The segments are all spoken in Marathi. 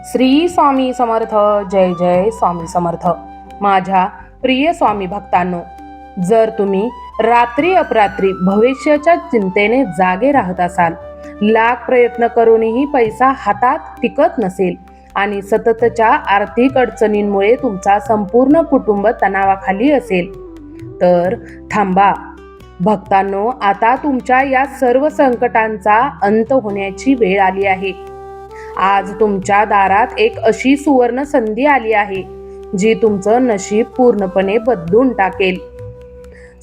श्री स्वामी समर्थ. जय जय स्वामी समर्थ. माझ्या प्रिय स्वामी भक्तांनो, जर तुम्ही रात्री अपरात्री भविष्याच्या चिंतेने जागे राहत असाल, लाख प्रयत्न करूनही पैसा हातात टिकत नसेल आणि सततच्या आर्थिक अडचणींमुळे तुमचा संपूर्ण कुटुंब तणावाखाली असेल, तर थांबा भक्तांनो, आता तुमच्या या सर्व संकटांचा अंत होण्याची वेळ आली आहे. आज तुमच्या दारात एक अशी सुवर्ण संधी आली आहे जी तुमचं नशीब पूर्णपणे बदलून टाकेल.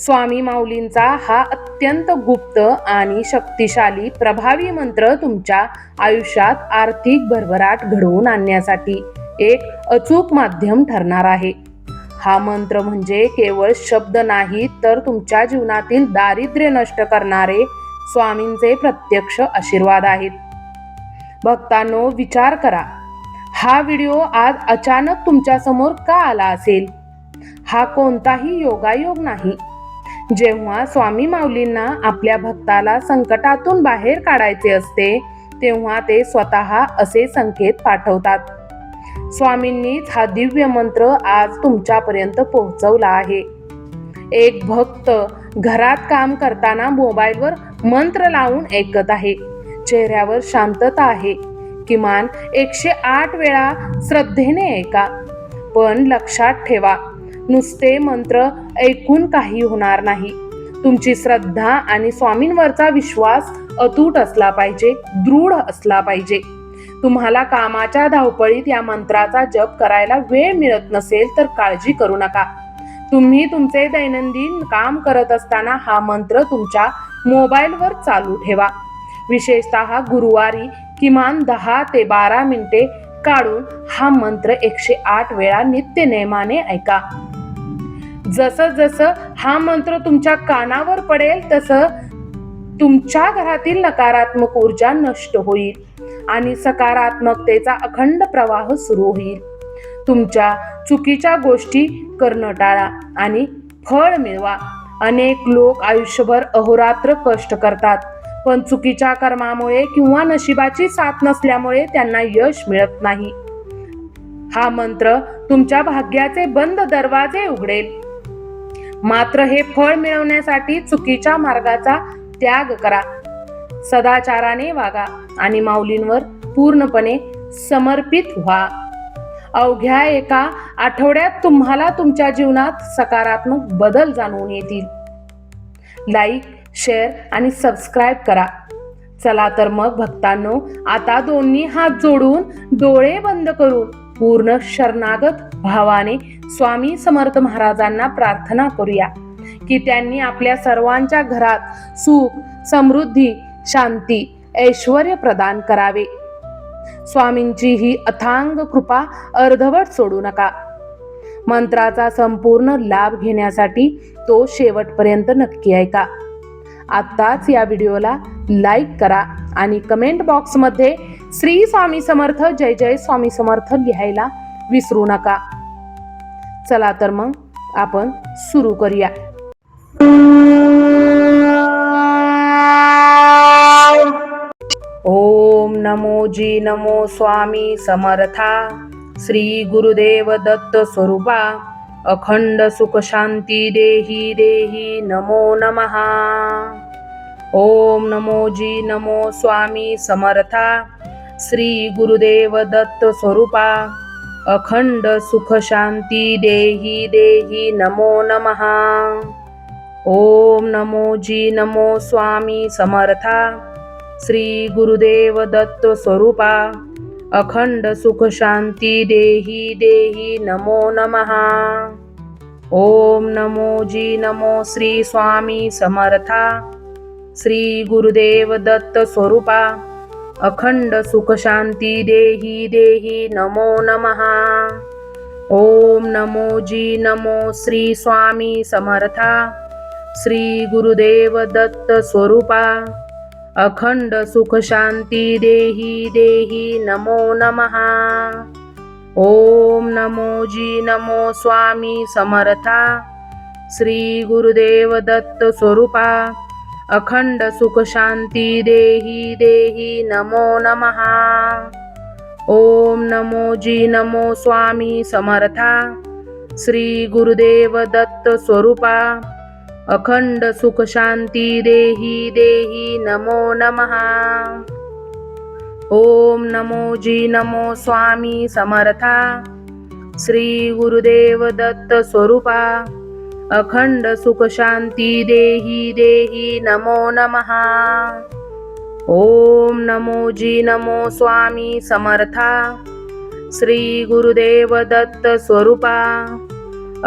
स्वामी माऊलींचा हा अत्यंत गुप्त आणि शक्तिशाली प्रभावी मंत्र तुमच्या आयुष्यात आर्थिक भरभराट घडवून आणण्यासाठी एक अचूक माध्यम ठरणार आहे. हा मंत्र म्हणजे केवळ शब्द नाही, तर तुमच्या जीवनातील दारिद्र्य नष्ट करणारे स्वामींचे प्रत्यक्ष आशीर्वाद आहेत. भक्तांनो, विचार करा, हा व्हिडिओ आज अचानक तुमच्या समोर का आला असेल? हा कोणताही योगायोग नाही. जेव्हा स्वामी माऊलींना आपल्या भक्ताला संकटातून बाहेर काढायचे असते, तेव्हा ते स्वतः असे संकेत पाठवतात. स्वामींनीच हा दिव्य मंत्र आज तुमच्यापर्यंत पोहोचवला आहे. एक भक्त घरात काम करताना मोबाईलवर मंत्र लावून ऐकत आहे. चेहऱ्यावर शांतता आहे. किमान 108 वेळा श्रद्धेने ऐका. पण लक्षात ठेवा, नुसते मंत्र ऐकून काही होणार नाही. तुमची श्रद्धा आणि स्वामींवरचा विश्वास अतूट असला पाहिजे, दृढ असला पाहिजे. तुम्हाला कामाच्या धावपळीत या मंत्राचा जप करायला वेळ मिळत नसेल तर काळजी करू नका. तुम्ही तुमचे दैनंदिन काम करत असताना हा मंत्र तुमच्या मोबाईलवर चालू ठेवा. विशेषतः गुरुवारी किमान 10 ते 12 मिनिटे काढून हा मंत्र 108 वेळा नित्य नेमाने ऐका. जसं जसं हा मंत्र तुमच्या कानावर पडेल तसं तुमच्या घरातील नकारात्मक ऊर्जा नष्ट होईल आणि सकारात्मकतेचा अखंड प्रवाह सुरू होईल. तुमच्या चुकीच्या गोष्टी करणं टाळा आणि फळ मिळवा. अनेक लोक आयुष्यभर अहोरात्र कष्ट करतात, पण चुकीच्या कर्मामुळे किंवा नशिबाची साथ नसल्यामुळे त्यांना यश मिळत नाही. हा मंत्र तुमच्या भाग्याचे बंद दरवाजे उघडेल. मात्र हे फळ मिळवण्यासाठी चुकीच्या मार्गाचा त्याग करा, सदाचाराने वागा आणि माऊलींवर पूर्णपणे समर्पित व्हा. अवघ्या एका आठवड्यात तुम्हाला तुमच्या जीवनात सकारात्मक बदल जाणवून येतील. लाईक, शेअर आणि सबस्क्राईब करा. चला तर मग भक्तांनो, आता दोन्ही हात जोडून डोळे बंद करून पूर्ण शरणागत भावाने स्वामी समर्थ महाराजांना प्रार्थना करूया की त्यांनी आपल्या सर्वांच्या घरात सुख, समृद्धी, शांती, ऐश्वर्य प्रदान करावे. स्वामींची ही अथांग कृपा अर्धवट सोडू नका. मंत्राचा संपूर्ण लाभ घेण्यासाठी तो शेवटपर्यंत नक्की ऐका. आत्ताच या व्हिडिओला लाईक करा आणि कमेंट बॉक्समध्ये श्री स्वामी समर्थ, जय जय स्वामी समर्थ लिहायला विसरू नका. चला तर मग आपण सुरू करूया. ओम नमो जी नमो स्वामी समर्था. श्री गुरुदेव दत्त स्वरूपा. अखंड सुख शांती देही देही नमो नमः. ओम नमो जी नमो स्वामी समर्था. श्री गुरुदेव दत्त स्वरूपा. अखंड सुख शांती देही देही नमो नमः. ओम नमो जी नमो स्वामी समर्था. श्री गुरुदेव दत्त स्वरूपा. अखंड सुख शांती देही देही नमो नमः. ओम नमो जी नमो श्री स्वामी समर्था. श्री गुरुदेव दत्त स्वरूपा. अखंड सुख शांती देही देही नमो नमः. ओम नमो जी नमो श्री स्वामी समर्था. श्री गुरुदेव दत्त स्वरूपा. अखंड सुख शांती देही देही नमो नमः. ओम नमो जी नमो स्वामी समर्था. श्री गुरुदेव दत्त स्वरूपा. अखंड सुख शांती देही देही नमो नमः. ओम नमो जी नमो स्वामी समर्था श्री गुरुदेव दत्त स्वरूपा अखंड सुख शांती देही देही नमो नमः। ओम नमो जी नमो स्वामी समर्था श्री गुरुदेव दत्त स्वरूपा अखंड सुख शांती देही देही नमो नमः। ओम नमो जी नमो स्वामी समर्था श्री गुरुदेव दत्त स्वरूपा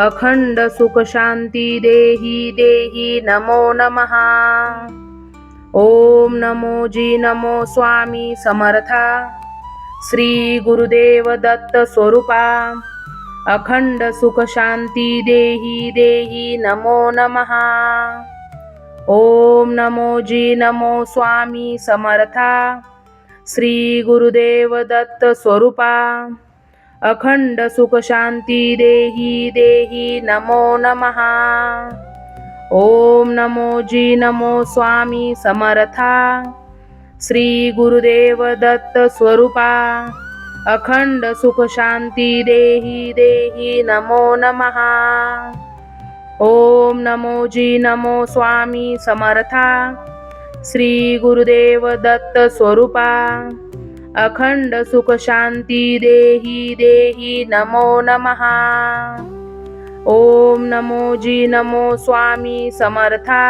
अखंड सुख शांती देही देही नमो नमः। ओम नमो जी नमो स्वामी समर्था श्री गुरुदेव दत्त स्वरूपा अखंड सुख शांती देही देही नमो नमः। ओम नमो जी नमो स्वामी समर्था श्री गुरुदेव दत्त स्वरूपा अखंड सुख शांती देही देही नमो नमः। ओम नमो जी नमो स्वामी समर्था श्री गुरुदेव दत्त स्वरूपा अखंड सुख शांती देही देही नमो नमः। ओम नमो जी नमो स्वामी समर्था श्री गुरुदेव दत्त स्वरूपा अखंड सुख शांती देही देही नमो नमः। ओम नमो जी नमो स्वामी समर्था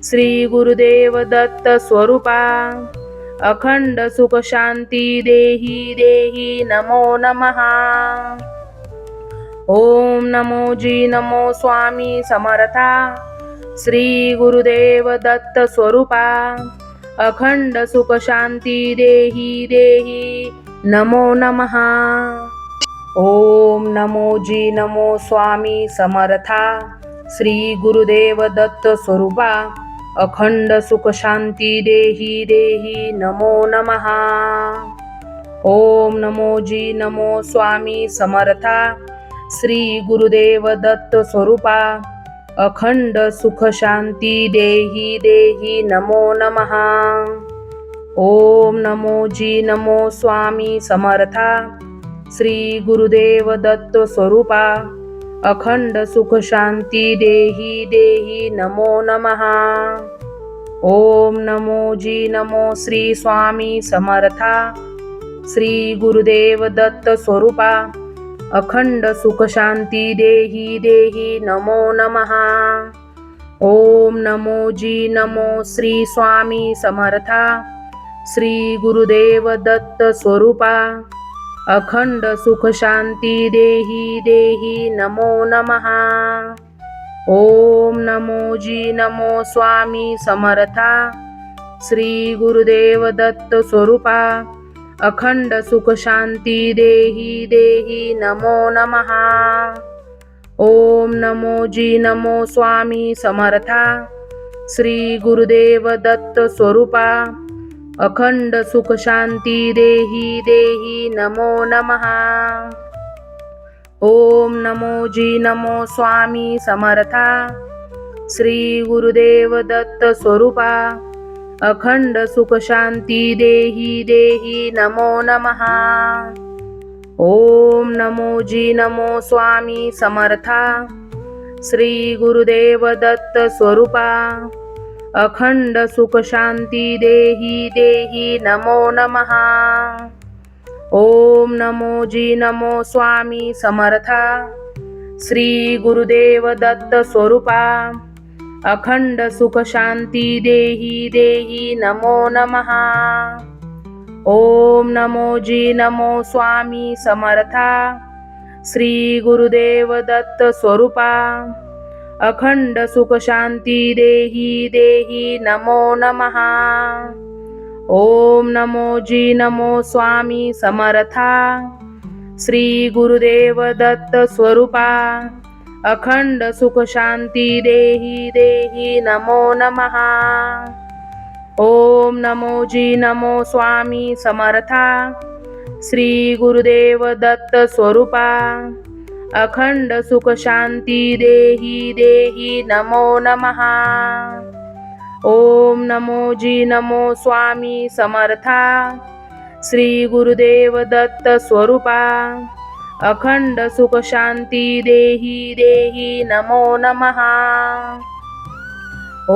श्री गुरुदेव दत्त स्वरूपा अखंड सुख शांती देही देही नमो नमः। ओम नमो जी नमो स्वामी समर्था श्री गुरुदेव दत्त स्वरूपा अखंड सुख शांती देही देही नमो नमः। ओम नमो जी नमो स्वामी समर्था श्री गुरुदेव दत्त स्वरूपा अखंड सुख शांती देही देही नमो नमः। ओम नमो जी नमो स्वामी समर्था श्री गुरुदेव दत्त स्वरूपा अखंड सुख शांती देही देही नमो नमः। ओम नमो जी नमो स्वामी समर्था श्री गुरुदेव दत्त स्वरूपा अखंड सुख शांती देही देही नमो नमः। ओम नमो जी नमो श्री स्वामी समर्था श्री गुरुदेव दत्त स्वरूपा अखंड सुख शांती देही देही नमो नमः। ओम नमो जी नमो श्री स्वामी समर्था श्री गुरुदेव दत्त स्वरूपा अखंड सुख शांती देही देही नमो नमः। ओम नमो जी नमो स्वामी समर्था श्री गुरुदेव दत्त स्वरूपा अखंड सुख शांती देही देही नमो नमः। ओम नमो जी नमो स्वामी समर्था श्री गुरुदेव दत्त स्वरूपा अखंड सुख शांती देही देही नमो नमः। ओम नमो जी नमो स्वामी समर्था श्री गुरुदेव दत्त स्वरूपा अखंड सुख शांती देही देही नमो नमः। ओम नमो जी नमो स्वामी समर्था श्री गुरुदेव दत्त स्वरूपा अखंड सुख शांती देही देही नमो नमः। ओम नमो जी नमो स्वामी समर्था श्री गुरुदेव दत्त स्वरूपा अखंड सुख शांती देही देही नमो नमः। ओम नमो जी नमो स्वामी समर्था श्री गुरुदेव दत्त स्वरूपा अखंड सुख शांती देही देही नमो नमः। ओम नमो जी नमो स्वामी समर्था श्री गुरुदेव दत्त स्वरूपा अखंड सुख शांती देही देही नमो नमः। ओम नमो जी नमो स्वामी समर्था श्री गुरुदेव दत्त स्वरूपा अखंड सुख शांती देही देही नमो नमः। ओम नमो जी नमो स्वामी समर्था श्री गुरुदेव दत्त स्वरूपा अखंड सुख शांती देही देही नमो नमः।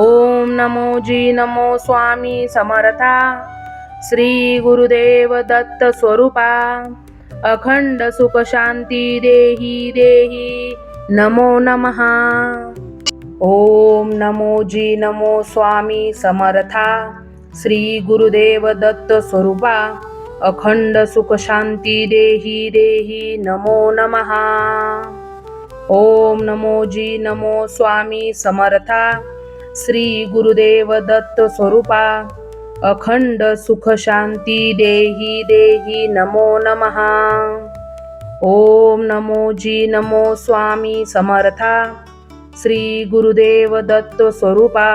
ओम नमो जी नमो स्वामी समर्था श्री गुरुदेव दत्त स्वरूपा अखंड सुख शांती देही देही नमो नमः। ओम नमो जी नमो स्वामी समर्था श्री गुरुदेव दत्त स्वरूपा अखंड सुख शांती देही देही नमो नमः। ओम नमो जी नमो स्वामी समर्था श्री गुरुदेव दत्त स्वरूपा अखंड सुख शांती देही देही नमो नमः। ओम नमो जी नमो स्वामी समर्था श्री गुरुदेव दत्त स्वरूपा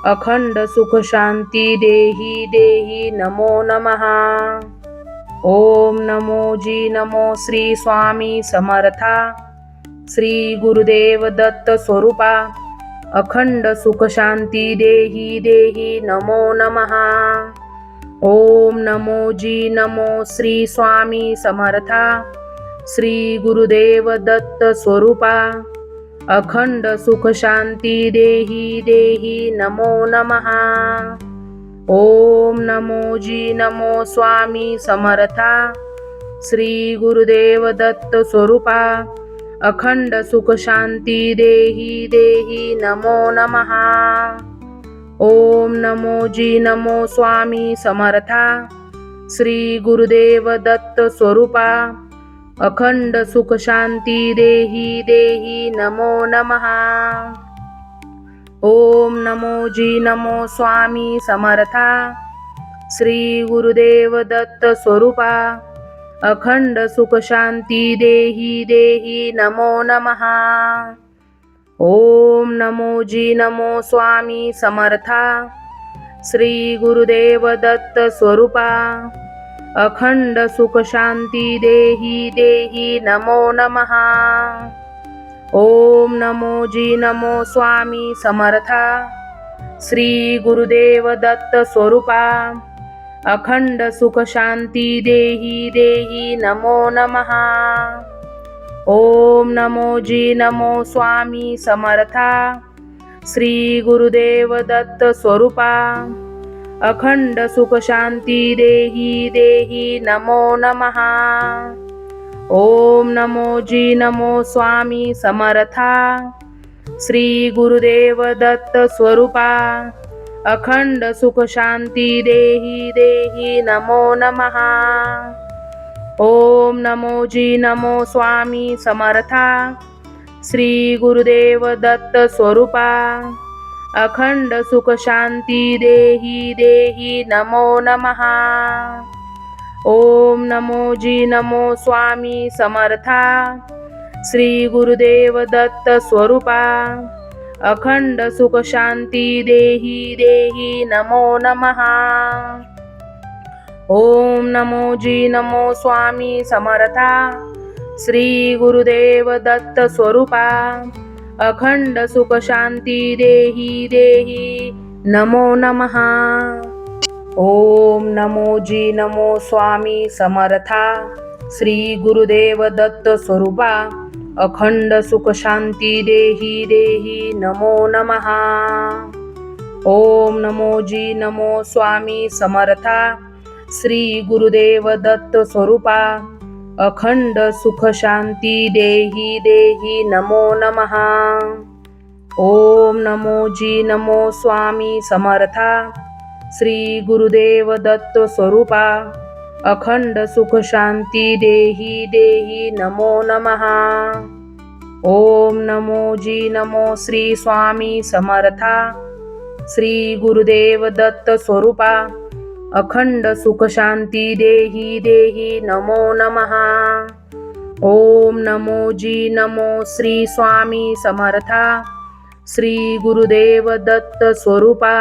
अखंड सुख शांती देही देही नमो नमः। ओम नमो जी नमो श्री स्वामी समर्था श्री गुरुदेव दत्त स्वरूपा अखंड सुख शांती देही देही नमो नमः। ओम नमो जी नमो श्री स्वामी समर्था श्री गुरुदेव दत्त स्वरूपा अखंड सुख शांती देही देही नमो नमः। ओम नमो जी नमो स्वामी समर्था श्री गुरुदेव दत्त स्वरूपा अखंड सुख शांती देही देही नमो नमः। ओम नमो जी नमो स्वामी समर्था श्री गुरुदेव दत्त स्वरूपा अखंड सुख शांती देही देही नमो नमः। ओम नमो जी नमो स्वामी समर्था श्री गुरुदेव दत्त स्वरूपा अखंड सुख शांती देही देही नमो नमः। ओम नमो जी नमो स्वामी समर्था श्री गुरुदेव दत्त स्वरूपा अखंड सुख शांती देही देही नमो नमः। ओम नमो जी नमो स्वामी समर्था श्री गुरुदेव दत्त स्वरूपा अखंड सुख शांती देही देही नमो नमः। ओम नमो जी नमो स्वामी समर्था श्री गुरुदेव दत्त स्वरूपा अखंड सुख शांती देही देही नमो नमः। ओम नमो जी नमो स्वामी समर्था श्री गुरुदेव दत्त स्वरूपा अखंड सुख शांती देही देही नमो नमः। ओम नमो जी नमो स्वामी समर्था श्री गुरुदेव दत्त स्वरूपा अखंड सुख शांती देही देही नमो नमः। ओम नमो जी नमो स्वामी समर्था श्री गुरुदेव दत्त स्वरूपा अखंड सुख शांती देही देही नमो नमः। ओम नमो जी नमो स्वामी समर्था श्री गुरुदेव दत्त स्वरूपा अखंड सुख शांती देही देही नमो नमः। ओम नमो जी नमो स्वामी समर्था श्री गुरुदेव दत्त स्वरूपा अखंड सुख शांती देही देही नमो नमः। ओम नमो जी नमो स्वामी समर्था श्री गुरुदेव दत्त स्वरूपा अखंड सुख शांती देही देही नमो नमः। ओम नमो जी नमो स्वामी समर्था श्री गुरुदेव दत्त स्वरूपा अखंड सुख शांती देही देही नमो नमः। ओम नमो जी नमो श्री स्वामी समर्था श्री गुरुदेव दत्त स्वरूपा अखंड सुख शांती देही देही नमो नमः। ओम नमो जी नमो श्री स्वामी समर्था श्री गुरुदेव दत्त स्वरूपा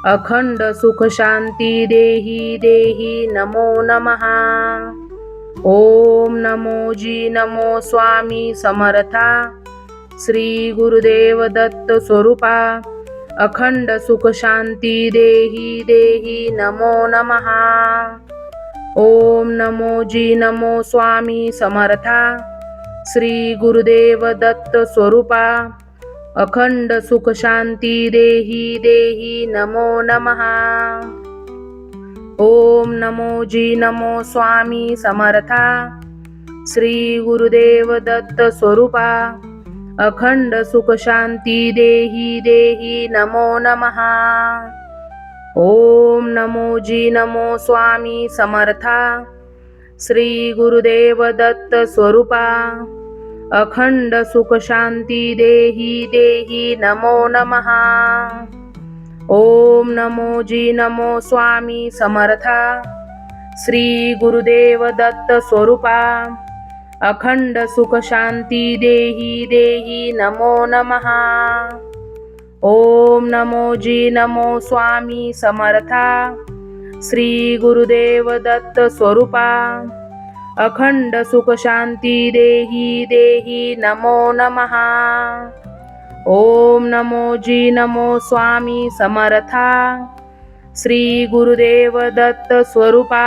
अखंड सुख शांती देही देही नमो नमः। ओम नमो जी नमो स्वामी समर्था श्री गुरुदेव दत्त स्वरूपा अखंड सुख शांती देही देही नमो नमः। ओम नमो जी नमो स्वामी समर्था श्री गुरुदेव दत्त स्वरूपा अखंड सुख शांती देही देही नमो नमः। ओम नमो जी नमो स्वामी समर्था श्री गुरुदेव दत्त स्वरूपा अखंड सुख शांती देही देही नमो नमः। ओम नमो जी नमो स्वामी समर्था श्री गुरुदेव दत्त स्वरूपा अखंड सुख शांती देही देही नमो नमः। ओम नमो जी नमो स्वामी समर्था श्री गुरुदेव दत्त स्वरूपा अखंड सुख शांती देही देही नमो नमः। ओम नमो जी नमो स्वामी समर्था श्री गुरुदेव दत्त स्वरूपा अखंड सुख शांती देही देही नमो नमः। ओम नमो जी नमो स्वामी समर्था श्री गुरुदेव दत्त स्वरूपा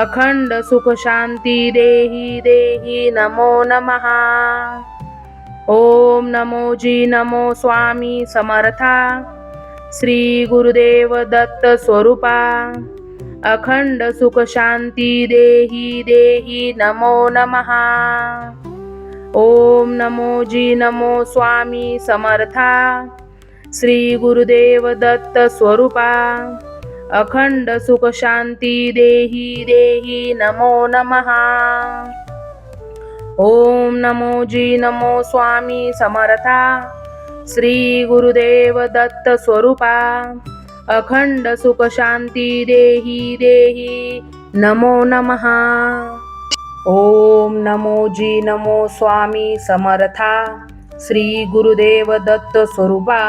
अखंड सुख शांती देही देही नमो नमः। ओम नमो जी नमो स्वामी समर्था श्री गुरुदेव दत्त स्वरूपा अखंड सुख शांती देही देही नमो नमः। ओम नमो जी नमो स्वामी समर्था श्री गुरुदेव दत्त स्वरूपा अखंड सुख शांती देही देही नमो नमः। ओम नमो जी नमो स्वामी समर्था श्री गुरुदेव दत्त स्वरूपा अखंड सुख शांती देही देही नमो नमः। ओम नमो जी नमो स्वामी समर्था श्री गुरुदेव दत्त स्वरूपा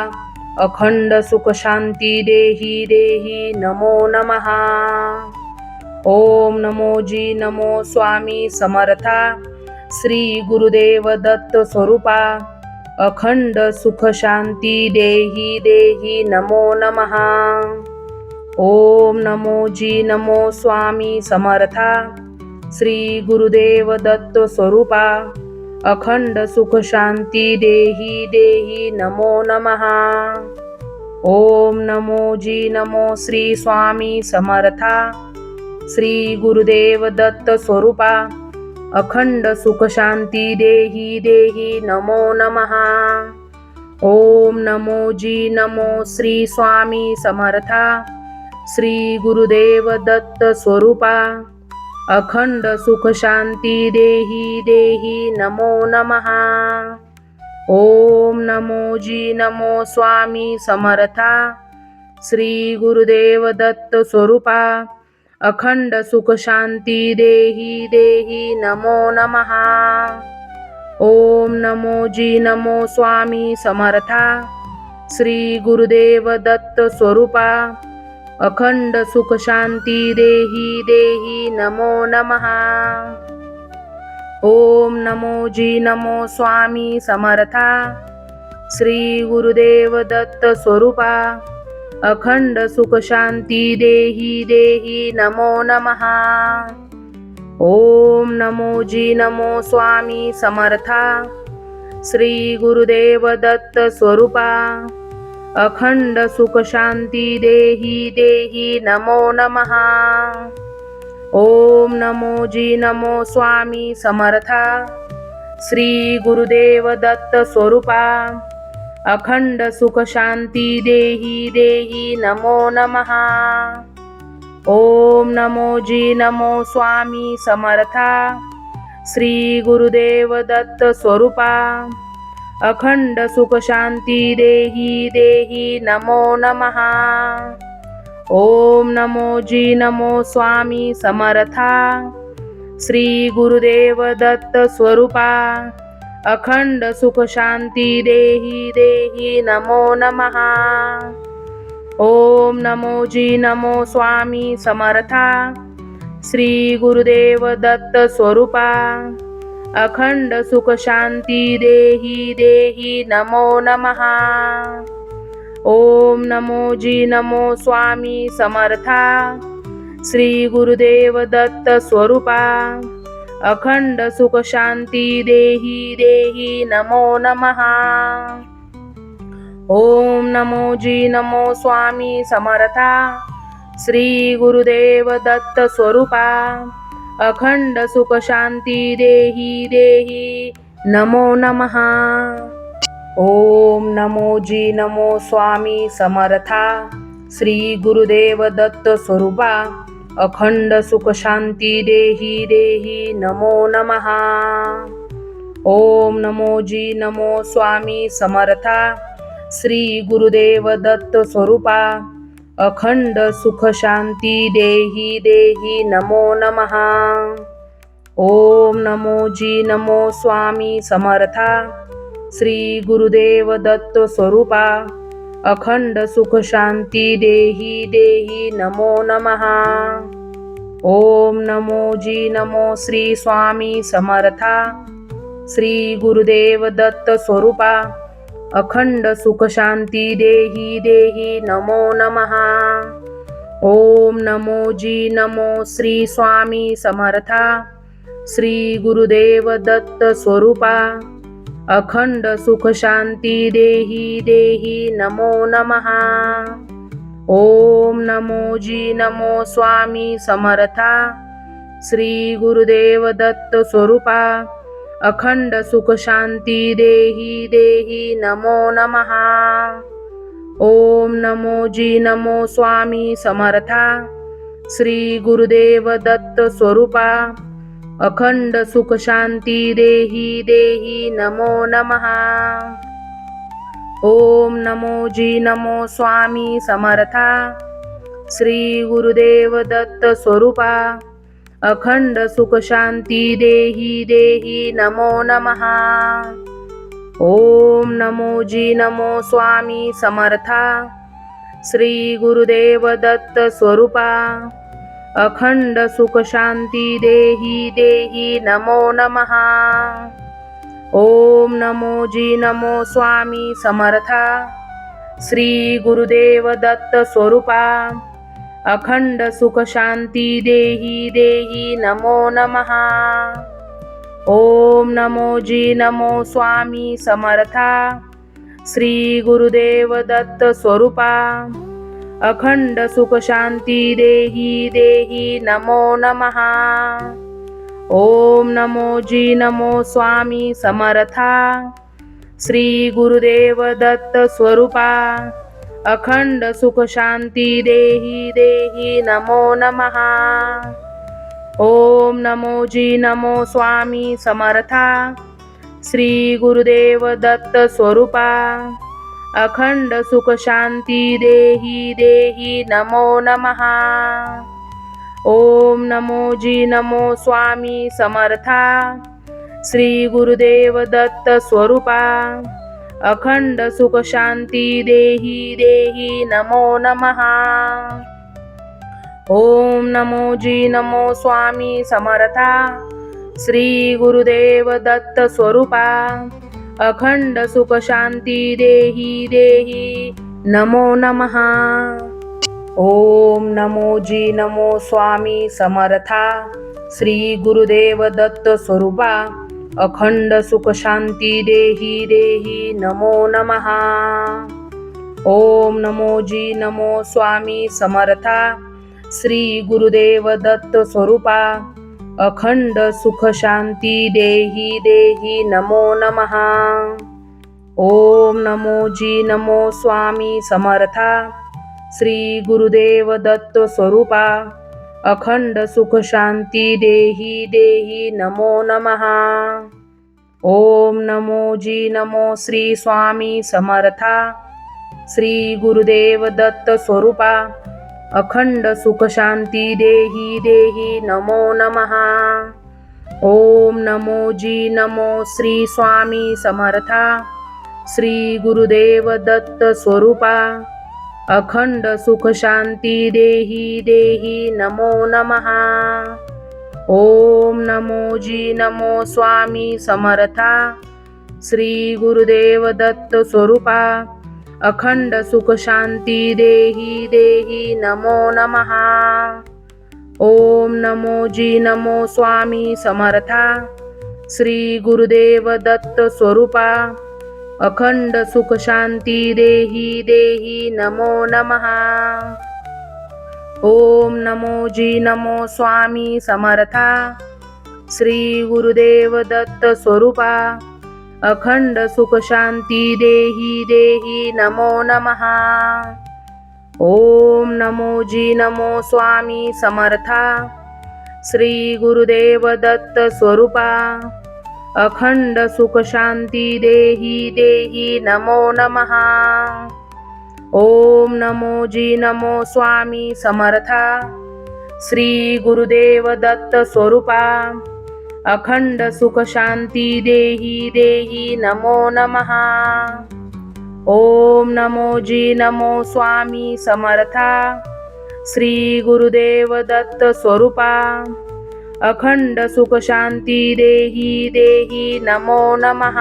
अखंड सुख शांती देही देही नमो नमः। ओम नमो जी नमो स्वामी समर्था श्री गुरुदेव दत्त स्वरूपा अखंड सुख शांती देही देही नमो नमः। ओम नमो जी नमो स्वामी समर्था श्री गुरुदेव दत्त स्वरूपा अखंड सुख शांती देही देही नमो नमः। ओम नमो जी नमो श्री स्वामी समर्था श्री गुरुदेव दत्त स्वरूपा अखंड सुख शांती देही देही नमो नमः। ओम नमो जी नमो श्री स्वामी समर्था श्री गुरुदेव दत्त स्वरूपा अखंड सुख शांती देही देही नमो नमः। ओम नमो जी नमो स्वामी समर्था श्री गुरुदेव दत्त स्वरूपा अखंड सुख शांती देही देही नमो नमः। ओम नमो जी नमो स्वामी समर्था श्री गुरुदेव दत्त स्वरूपा अखंड सुख शांती देही देही नमो नमः। ओम नमो जी नमो स्वामी समर्था श्री गुरुदेव दत्त स्वरूपा अखंड सुख शांती देही देही नमो नमः। ओम नमो जी नमो स्वामी समर्था श्री गुरुदेव दत्त स्वरूपा अखंड सुख शांती देही देही नमो नमः। ओम नमो जी नमो स्वामी समर्था श्री गुरुदेव दत्त स्वरूपा अखंड सुख शांती देही देही नमो नमः। ओम नमो जी नमो स्वामी समर्था श्री गुरुदेव दत्त स्वरूपा अखंड सुख शांती देही देही नमो नमः। ओम नमो जी नमो स्वामी समर्था श्री गुरुदेव दत्त स्वरूपा अखंड सुख शांती देही देही नमो नमः। ओम नमो जी नमो स्वामी समर्था श्री गुरुदेव दत्त स्वरूपा अखंड सुख शांती देही देही नमो नमः। ओम नमो जी नमो स्वामी समर्था श्री गुरुदेव दत्त स्वरूपा अखंड सुख शांती देही देही नमो नमः। ओम नमो जी नमो स्वामी समर्था श्री गुरुदेव दत्त स्वरूपा अखंड सुख शांती देही देही नमो नमः। ओम नमो जी नमो स्वामी समर्था श्री गुरुदेव दत्त स्वरूपा अखंड सुख शांती देही देही नमो नमः। ओम नमो जी नमो स्वामी समर्था श्री गुरुदेव दत्त स्वरूपा अखंड सुख शांती देही देही नमो नमः। ओम नमो जी नमो स्वामी समर्था श्री गुरुदेव दत्त स्वरूपा अखंड सुख शांती देही देही नमो नमः। ओम नमो जी नमो श्री स्वामी समर्था श्री गुरुदेव दत्त स्वरूपा अखंड सुख शांती देही देही नमो नमः। ओम नमो जी नमो श्री स्वामी समर्था श्री गुरुदेव दत्त स्वरूपा अखंड सुख शांती देही देही नमो नमः। ओम नमो जी नमो स्वामी समर्था श्री गुरुदेव दत्त स्वरूपा अखंड सुख शांती देही देही नमो नमः। ओम नमो जी नमो स्वामी समर्था श्री गुरुदेव दत्त स्वरूपा अखंड सुख शांती देही देही नमो नमः। ओम नमो जी नमो स्वामी समर्था श्री गुरुदेव दत्त स्वरूपा अखंड सुख शांती देही देही नमो नमः। ओम नमो जी नमो स्वामी समर्था श्री गुरुदेव दत्त स्वरूपा अखंड सुख शांती देही देही नमो नमः। ओम नमो जी नमो स्वामी समर्था श्री गुरुदेव दत्त स्वरूपा अखंड सुख शांती देही देही नमो नमः। ओम नमो जी नमो स्वामी समर्था श्री गुरुदेव दत्त स्वरूपा अखंड सुख शांती देही देही नमो नमः। ओम नमो जी नमो स्वामी समर्था श्री गुरुदेव दत्त स्वरूपा अखंड सुख शांती देही देही नमो नमः। ओम नमो जी नमो स्वामी समर्था श्री गुरुदेव दत्त स्वरूपा अखंड सुख शांती देही देही नमो नमः। ओम नमो जी नमो स्वामी समर्था श्री गुरुदेव दत्त स्वरूपा अखंड सुख शांती देही देही नमो नमः। ओम नमो जी नमो स्वामी समर्था श्री गुरुदेव दत्त स्वरूपा अखंड सुख शांती देही देही नमो नमः। ओम नमो जी नमो स्वामी समर्था श्री गुरुदेव दत्त स्वरूपा अखंड सुख शांती देही देही नमो नमः। ओम नमो जी नमो स्वामी समर्था श्री गुरुदेव दत्त स्वरूपा अखंड सुख शांती देही देही नमो नमः। ओम नमो जी नमो स्वामी समर्था श्री गुरुदेव दत्त स्वरूपा अखंड सुख शांती देही देही नमो नमः। ओम नमो जी नमो श्री स्वामी समर्था श्री गुरुदेव दत्त स्वरूपा अखंड सुख शांती देही देही नमो नमः। ओम नमो जी नमो श्री स्वामी समर्था श्री गुरुदेव दत्त स्वरूपा अखंड सुख शांती देही देही नमो नमः। ओम नमो जी नमो स्वामी समर्था श्री गुरुदेव दत्त स्वरूपा अखंड सुख शांती देही देही नमो नमः। ओम नमो जी नमो स्वामी समर्था श्री गुरुदेव दत्त स्वरूपा अखंड सुख शांती देही देही नमो नमः। ओम नमो जी नमो स्वामी समर्था श्री गुरुदेव दत्त स्वरूपा अखंड सुख शांती देही देही नमो नमः। ओम नमो जी नमो स्वामी समर्था श्री गुरुदेव दत्त स्वरूपा अखंड सुख शांती देही देही नमो नमः। ओम नमो जी नमो स्वामी समर्था श्री गुरुदेव दत्त स्वरूपा अखंड सुख शांती देही देही नमो नमः। ओम नमो जी नमो स्वामी समर्था श्री गुरुदेव दत्त स्वरूपा अखंड सुख शांती देही देही नमो नमः।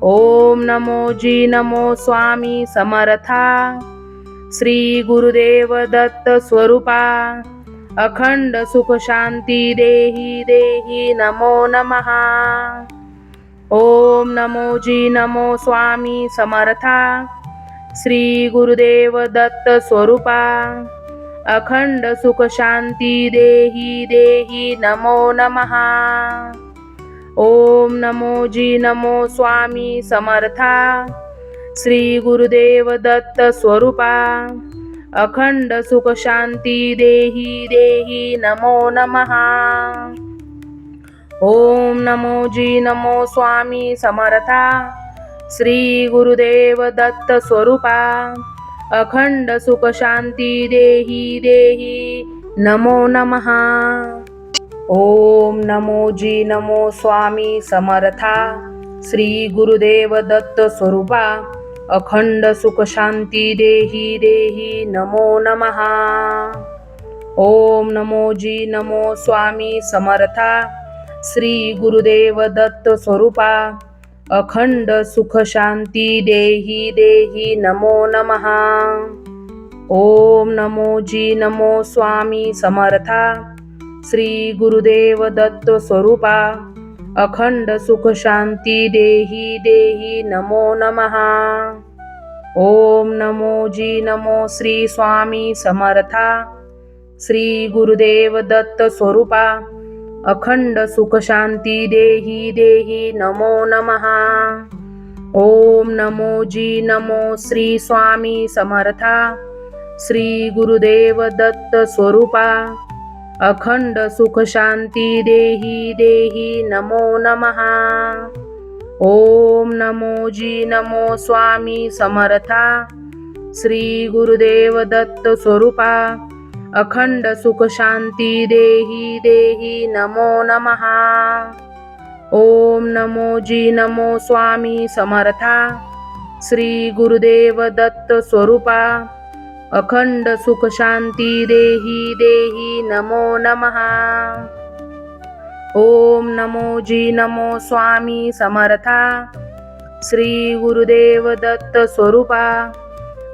ओम नमो जी नमो स्वामी समर्था श्री गुरुदेव दत्त स्वरूपा अखंड सुख शांती देही देही नमो नमः। ओम नमो जी नमो स्वामी समर्था श्री गुरुदेव दत्त स्वरूपा अखंड सुख शांती देही देही नमो नमः। ओम नमो जी नमो स्वामी समर्था श्री गुरुदेव दत्त स्वरूपा अखंड सुख शांती देही देही नमो नमः। ओम नमो जी नमो स्वामी समर्था श्री गुरुदेव दत्त स्वरूपा अखंड सुख शांती देही देही नमो नमः। ओम नमो जी नमो स्वामी समर्था श्री गुरुदेव दत्त स्वरूपा अखंड सुख शांती देही देही नमो नमः। ओम नमो जी नमो स्वामी समर्था श्री गुरुदेव दत्त स्वरूपा अखंड सुख शांती देही देही नमो नमः। ओम नमो जी नमो स्वामी समर्था श्री गुरुदेव दत्त स्वरूपा अखंड सुख शांती देही देही नमो नमः। ओम नमो जी नमो श्री स्वामी समर्था श्री गुरुदेव दत्त स्वरूपा अखंड सुख शांती देही देही नमो नमः। ओम नमो जी नमो श्री स्वामी समर्था श्री गुरुदेव दत्त स्वरूपा अखंड सुख शांती देही देही नमो नमः। ओम नमो जी नमो स्वामी समर्था श्री गुरुदेव दत्त स्वरूपा अखंड सुख शांती देही देही नमो नमः। ओम नमो जी नमो स्वामी समर्था श्री गुरुदेव दत्त स्वरूपा अखंड सुख शांती देही देही नमो नमः। ओम नमो जी नमो स्वामी समर्था श्री गुरुदेव दत्त स्वरूपा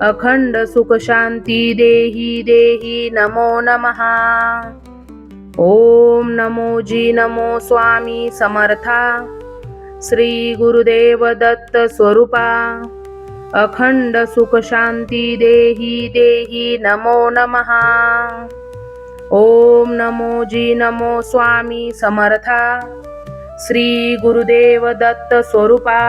अखंड सुख शांती देही देही नमो नमः। ओम नमो जी नमो स्वामी समर्था श्री गुरुदेव दत्त स्वरूपा अखंड सुख शांती देही देही नमो नमः। ओम नमो जी नमो स्वामी समर्था श्री गुरुदेव दत्त स्वरूपा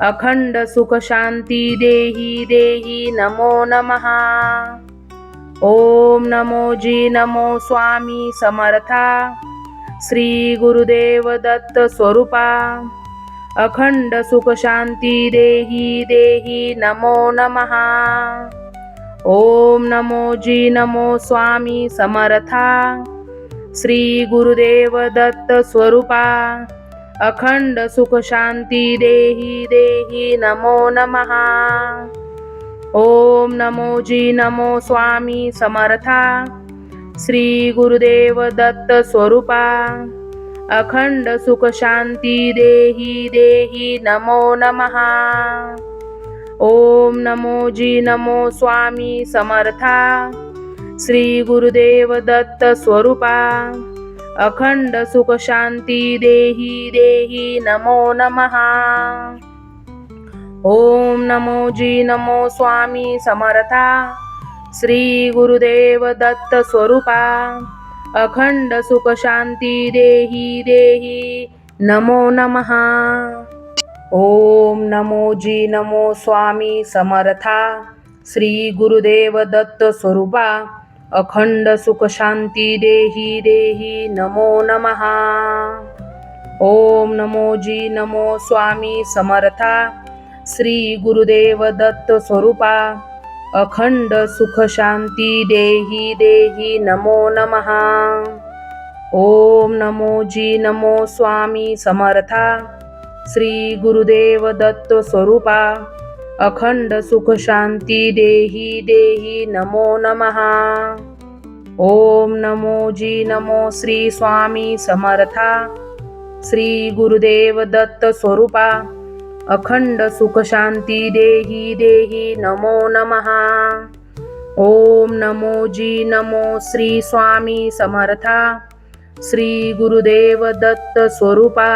अखंड सुख शांती देही देही नमो नमः। ओम नमो जी नमो स्वामी समर्था श्री गुरुदेव दत्त स्वरूपा अखंड सुख शांती देही देही नमो नमः। ओम नमो जी नमो स्वामी समर्था श्री गुरुदेव दत्त स्वरूपा अखंड सुख शांती देही देही नमो नमः। ओम नमो जी नमो स्वामी समर्था श्री गुरुदेव दत्त स्वरूपा अखंड सुख शांती देही देही नमो नमः। ओम नमो जी नमो स्वामी समर्था श्री गुरुदेव दत्त स्वरूपा अखंड सुख शांती देही देही नमो नमः। ओम नमो जी नमो स्वामी समर्था श्री गुरुदेव दत्त स्वरूपा अखंड सुख शांती देही देही नमो नमः। ओम नमो जी नमो स्वामी समर्था श्री गुरुदेव दत्त स्वरूपा अखंड सुख शांती देही देही नमो नमः। ओम नमो जी नमो स्वामी समर्था श्री गुरुदेव दत्त स्वरूपा अखंड सुख शांती देही देही नमो नमः। ओम नमो जी नमो स्वामी समर्था श्री गुरुदेव दत्त स्वरूपा अखंड सुख शांती देही देही नमो नमः। ओम नमो जी नमो श्री स्वामी समर्था श्री गुरुदेव दत्त स्वरूपा अखंड सुख शांती देही देही नमो नमः। ओम नमो जी नमो श्री स्वामी समर्था श्री गुरुदेव दत्त स्वरूपा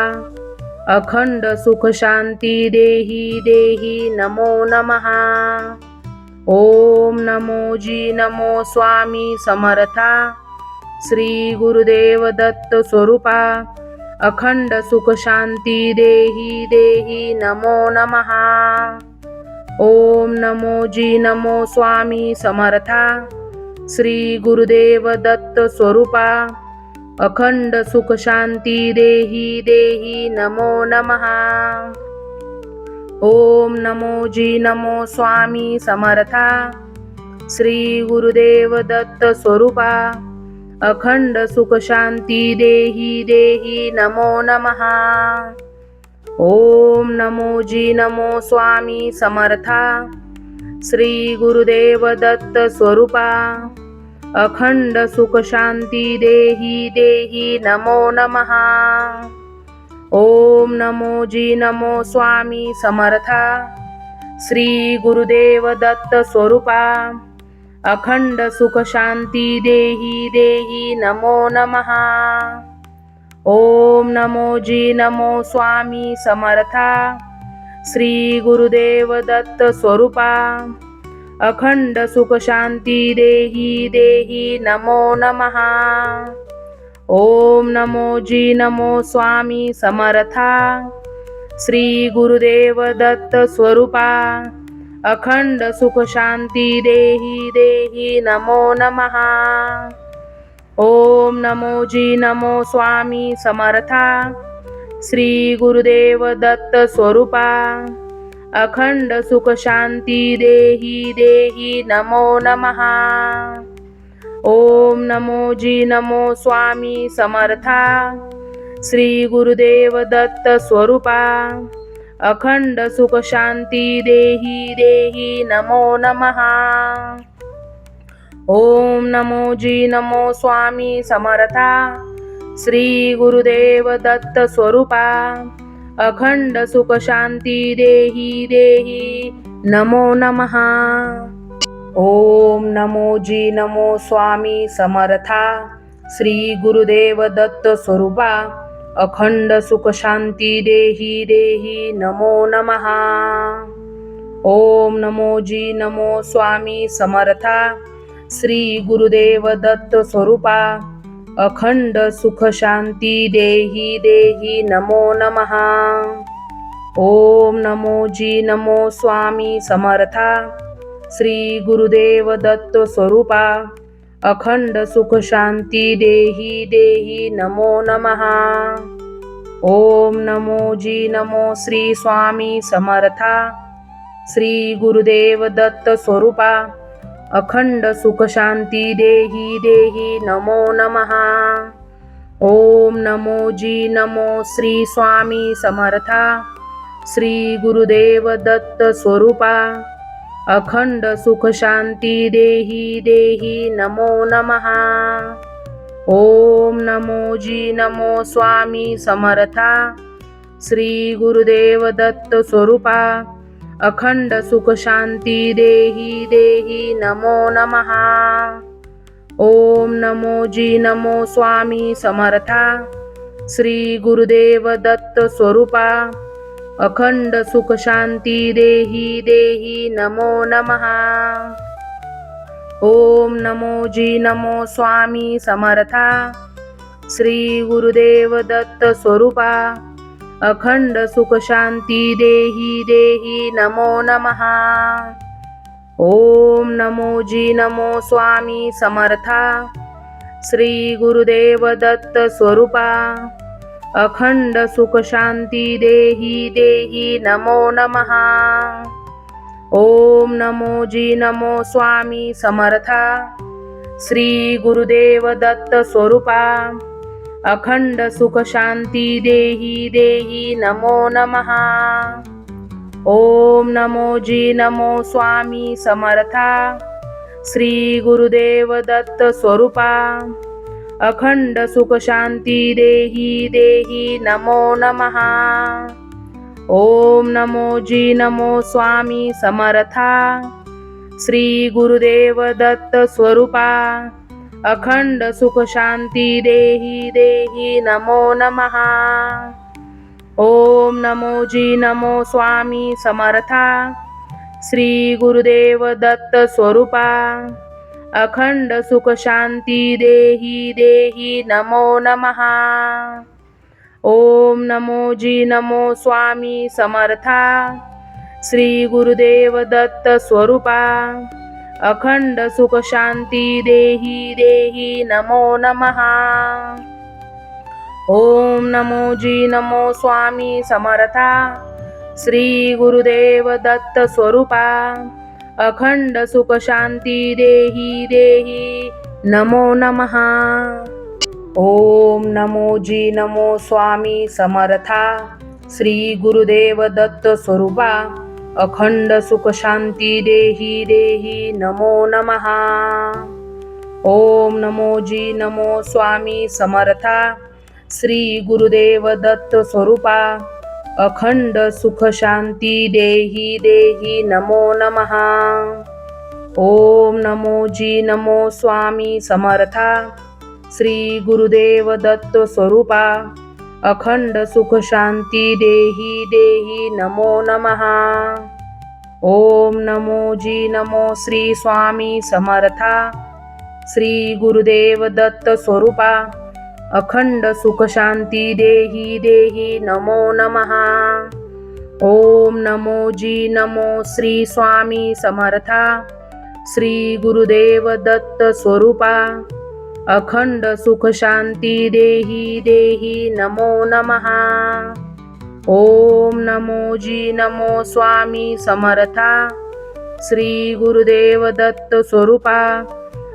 अखंड सुख शांती देही देही नमो नमः। ओम नमो जी नमो स्वामी समर्था श्री गुरुदेव दत्त स्वरूपा अखंड सुख शांती देही देही नमो नमः। ओम नमो जी नमो स्वामी समर्था श्री गुरुदेव दत्त स्वरूपा अखंड सुख शांती देही देही नमो नमः। ओम नमो जी नमो स्वामी समर्था श्री गुरुदेव दत्त स्वरूपा अखंड सुख शांती देही देही नमो नमः। ओम नमो जी नमो स्वामी समर्था श्री गुरुदेव दत्त स्वरूपा अखंड सुख शांती देही देही नमो नमः। ओम नमो जी नमो स्वामी समर्था श्री गुरुदेव दत्त स्वरूपा अखंड सुख शांती देही देही नमो नमः। ओम नमो जी नमो स्वामी समर्था श्री गुरुदेव दत्त स्वरूपा अखंड सुख शांती देही देही नमो नमः। ओम नमो जी नमो स्वामी समर्था श्री गुरुदेव दत्त स्वरूपा अखंड सुख शांती देही देही नमो नमः। ओम नमो जी नमो स्वामी समर्था श्री गुरुदेव दत्त स्वरूपा अखंड सुख शांती देही देही नमो नमः। ओम नमो जी नमो स्वामी समर्था श्री गुरुदेव दत्त स्वरूपा अखंड सुख शांती देही देही नमो नमः। ओम नमो जी नमो स्वामी समर्था श्री गुरुदेव दत्त स्वरूपा अखंड सुख शांती देही देही नमो नमः। ओम नमो जी नमो स्वामी समर्था श्री गुरुदेव दत्त स्वरूपा अखंड सुख शांती देही देही नमो नमः। ओम नमो जी नमो स्वामी समर्था श्री गुरुदेव दत्त स्वरूपा अखंड सुख शांती देही देही नमो नमः। ओम नमो जी नमो स्वामी समर्था श्री गुरुदेव दत्त स्वरूपा अखंड सुख शांती देही देही नमो नमः। ओम नमो जी नमो श्री स्वामी समर्था श्री गुरुदेव दत्त स्वरूपा अखंड सुख शांती देही देही नमो नमः। ओम नमो जी नमो श्री स्वामी समर्था श्री गुरुदेव दत्त स्वरूपा अखंड सुख शांती देही देही नमो नमः। ओम नमो जी नमो स्वामी समर्था श्री गुरुदेव दत्त स्वरूपा अखंड सुख शांती देही देही नमो नमः। ओम नमो जी नमो स्वामी समर्था श्री गुरुदेव दत्त स्वरूपा अखंड सुख शांती देही देही नमो नमः। ओम नमो जी नमो स्वामी समर्था श्री गुरुदेव दत्त स्वरूपा अखंड सुख शांती देही देही नमो नमः। ओम नमो जी नमो स्वामी समर्था श्री गुरुदेव दत्त स्वरूपा अखंड सुख शांती देही देही नमो नमः। ओम नमो जी नमो स्वामी समर्था श्री गुरुदेव दत्त स्वरूपा अखंड सुख शांती देही देही नमो नमः। ओम नमो जी नमो स्वामी समर्था श्री गुरुदेव दत्त स्वरूपा अखंड सुख शांती देही देही नमो नमः। ओम नमो जी नमो स्वामी समर्था श्री गुरुदेव दत्त स्वरूपा अखंड सुख शांती देही देही नमो नमः। ओम नमो जी नमो स्वामी समर्था श्री गुरुदेव दत्त स्वरूपा अखंड सुख शांती देही देही नमो नमः। ओम नमो जी नमो स्वामी समर्था श्री गुरुदेव दत्त स्वरूपा अखंड सुख शांती देही देही नमो नमः। ओम नमो जी नमो स्वामी समर्था श्री गुरुदेव दत्त स्वरूपा अखंड सुख शांती देही देही नमो नमः। ओम नमो जी नमो स्वामी समर्था श्री गुरुदेव दत्त स्वरूपा अखंड सुख शांती देही देही नमो नमः। ओम नमो जी नमो स्वामी समर्था श्री गुरुदेव दत्त स्वरूपा अखंड सुख शांती देही देही नमो नमः। ओम नमो जी नमो स्वामी समर्था श्री गुरुदेव दत्त स्वरूपा अखंड सुख शांती देही देही नमो नमः। ओम नमो जी नमो श्री स्वामी समर्था श्री गुरुदेव दत्त स्वरूपा अखंड सुख शांती देही देही नमो नमः। ओम नमो जी नमो श्री स्वामी समर्था श्री गुरुदेव दत्त स्वरूपा अखंड सुख शांती देही देही नमो नमः। ओम नमो जी नमो स्वामी समर्था श्री गुरुदेव दत्त स्वरूपा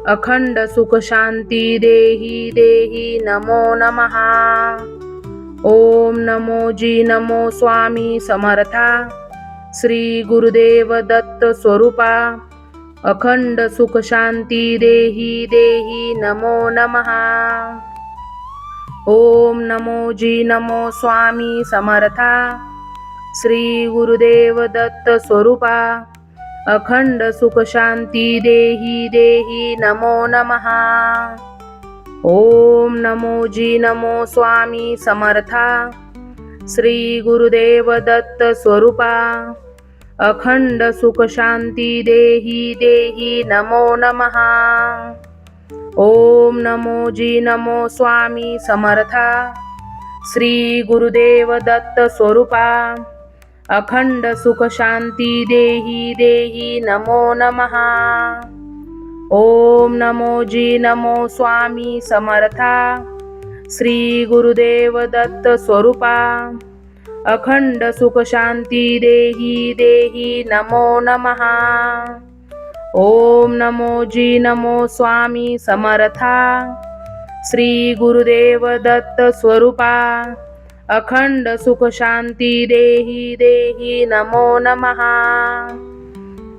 अखंड सुख शांती देही देही नमो नमः। ओम नमो जी नमो स्वामी समर्था श्री गुरुदेव दत्त स्वरूपा अखंड सुख शांती देही देही नमो नमः। ओम नमो जी नमो स्वामी समर्था श्री गुरुदेव दत्त स्वरूपा अखंड सुख शांती देही देही नमो नमः। ओम नमो जी नमो स्वामी समर्था श्री गुरुदेव दत्त स्वरूपा अखंड सुख शांती देही देही नमो नमः। ओम नमो जी नमो स्वामी समर्था श्री गुरुदेव दत्त स्वरूपा अखंड सुख शांती देही देही नमो नमः। ओम नमो जी नमो स्वामी समर्था श्री गुरुदेव दत्त स्वरूपा अखंड सुख शांती देही देही नमो नमः। ओम नमो जी नमो स्वामी समर्था श्री गुरुदेव दत्त स्वरूपा अखंड सुख शांती देही देही नमो नमः।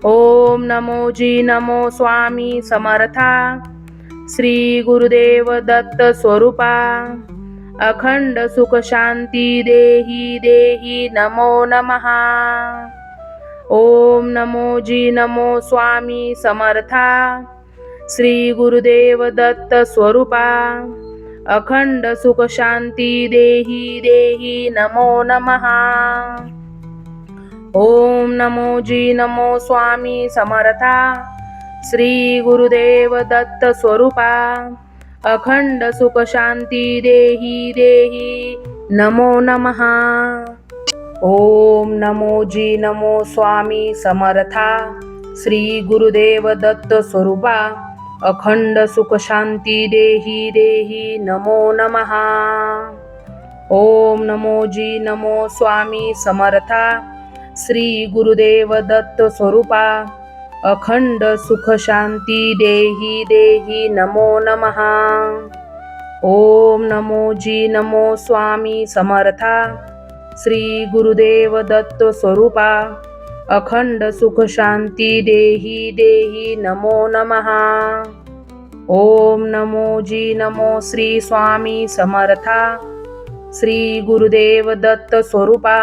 ओम नमो जी नमो स्वामी समर्था श्री गुरुदेव दत्त स्वरूपा अखंड सुख शांती देही देही नमो नमः। ओम नमो जी नमो स्वामी समर्था श्री गुरुदेव दत्त स्वरूपा अखंड सुख शांती देही देही नमो नमः। ओम नमो जी नमो स्वामी समर्था। श्री गुरुदेव दत्त स्वरूपा अखंड सुख शांती देही देही नमो नमः। ओम नमो जी नमो स्वामी समर्था। श्री गुरुदेव दत्त स्वरूपा अखंड सुख शांती देही देही नमो नमः। ओम नमो जी नमो स्वामी समर्था। श्री गुरुदेव दत्त स्वरूपा अखंड सुख शांती देही देही नमो नमः। ओम नमो जी नमो स्वामी समर्था। श्री गुरुदेव दत्त स्वरूपा अखंड सुख शांती देही देही नमो नमः। ओम नमो जी नमो श्री स्वामी समर्था। श्री गुरुदेव दत्त स्वरूपा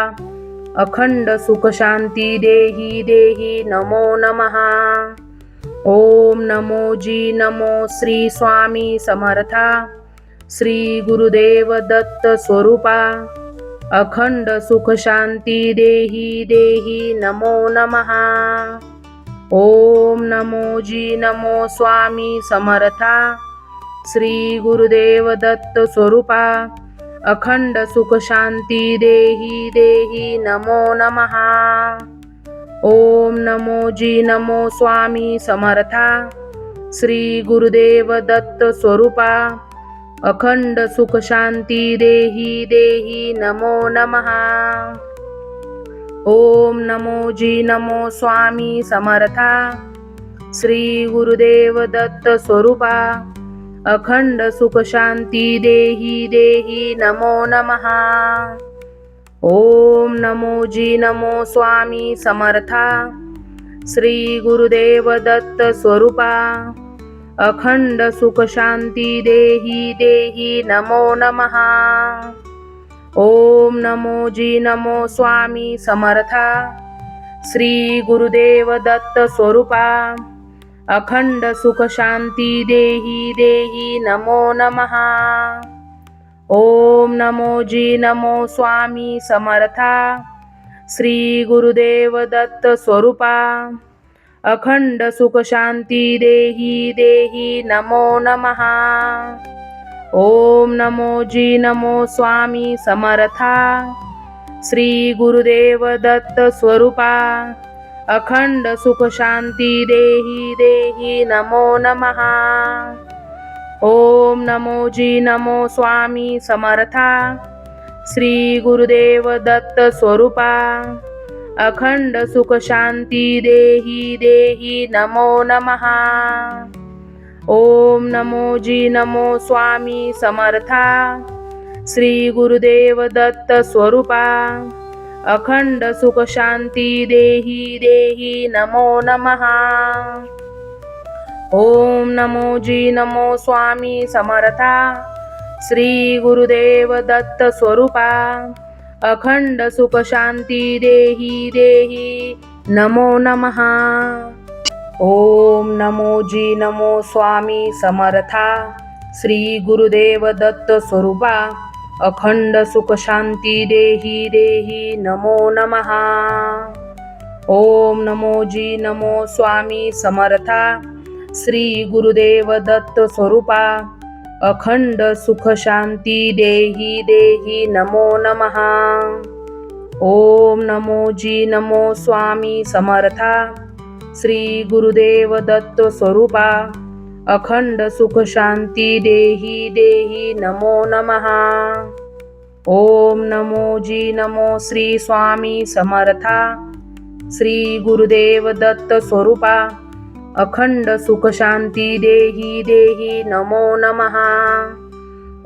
अखंड सुख शांती देही देही नमो नमः। ओम नमो जी नमो श्री स्वामी समर्था। श्री गुरुदेव दत्त स्वरूपा अखंड सुख शांती देही देही नमो नमः। ओम नमो जी नमो स्वामी समर्था। श्री गुरुदेव दत्त स्वरूपा अखंड सुख शांती देही देही नमो नमः। ओम नमो जी नमो स्वामी समर्था। श्री गुरुदेव दत्त स्वरूपा अखंड सुख शांती देही देही नमो नमः। ओम नमो जी नमो स्वामी समर्था। श्री गुरुदेव दत्त स्वरूपा अखंड सुख शांती देही देही नमो नमः। ओम नमो जी नमो स्वामी समर्था। श्री गुरुदेव दत्त स्वरूपा अखंड सुख शांती देही देही नमो नमः। ओम नमो जी नमो स्वामी समर्था। श्री गुरुदेव दत्त स्वरूपा अखंड सुख शांती देही देही नमो नमः। ओम नमो जी नमो स्वामी समर्था। श्री गुरुदेव दत्त स्वरूपा अखंड सुख शांती देही देही नमो नमः। ओम नमो जी नमो स्वामी समर्था। श्री गुरुदेव दत्त स्वरूपा अखंड सुख शांती देही देही नमो नमः। ओम नमो जी नमो स्वामी समर्था। श्री गुरुदेव दत्त स्वरूपा अखंड सुख शांती देही देही नमो नमः। ओम नमो जी नमो स्वामी समर्था। श्री गुरुदेव दत्त स्वरूपा अखंड सुख शांती देही देही नमो नमः। ओम नमो जी नमो स्वामी समर्था। श्री गुरुदेव दत्त स्वरूपा अखंड सुख शांती देही देही नमो नमः। ओम नमो जी नमो स्वामी समर्था। श्री गुरुदेव दत्त स्वरूपा अखंड सुख शांती देही देही नमो नमः। ओम नमो जी नमो स्वामी समर्था। श्री गुरुदेव दत्त स्वरूपा अखंड सुख शांती देही देही नमो नमः। ओम नमो जी नमो स्वामी समर्था। श्री गुरुदेव दत्त स्वरूपा अखंड सुख शांती देही देही नमो नमः। ओम नमो जी नमो श्री स्वामी समर्था। श्री गुरुदेव दत्त स्वरूपा अखंड सुख शांती देही देही नमो नमः।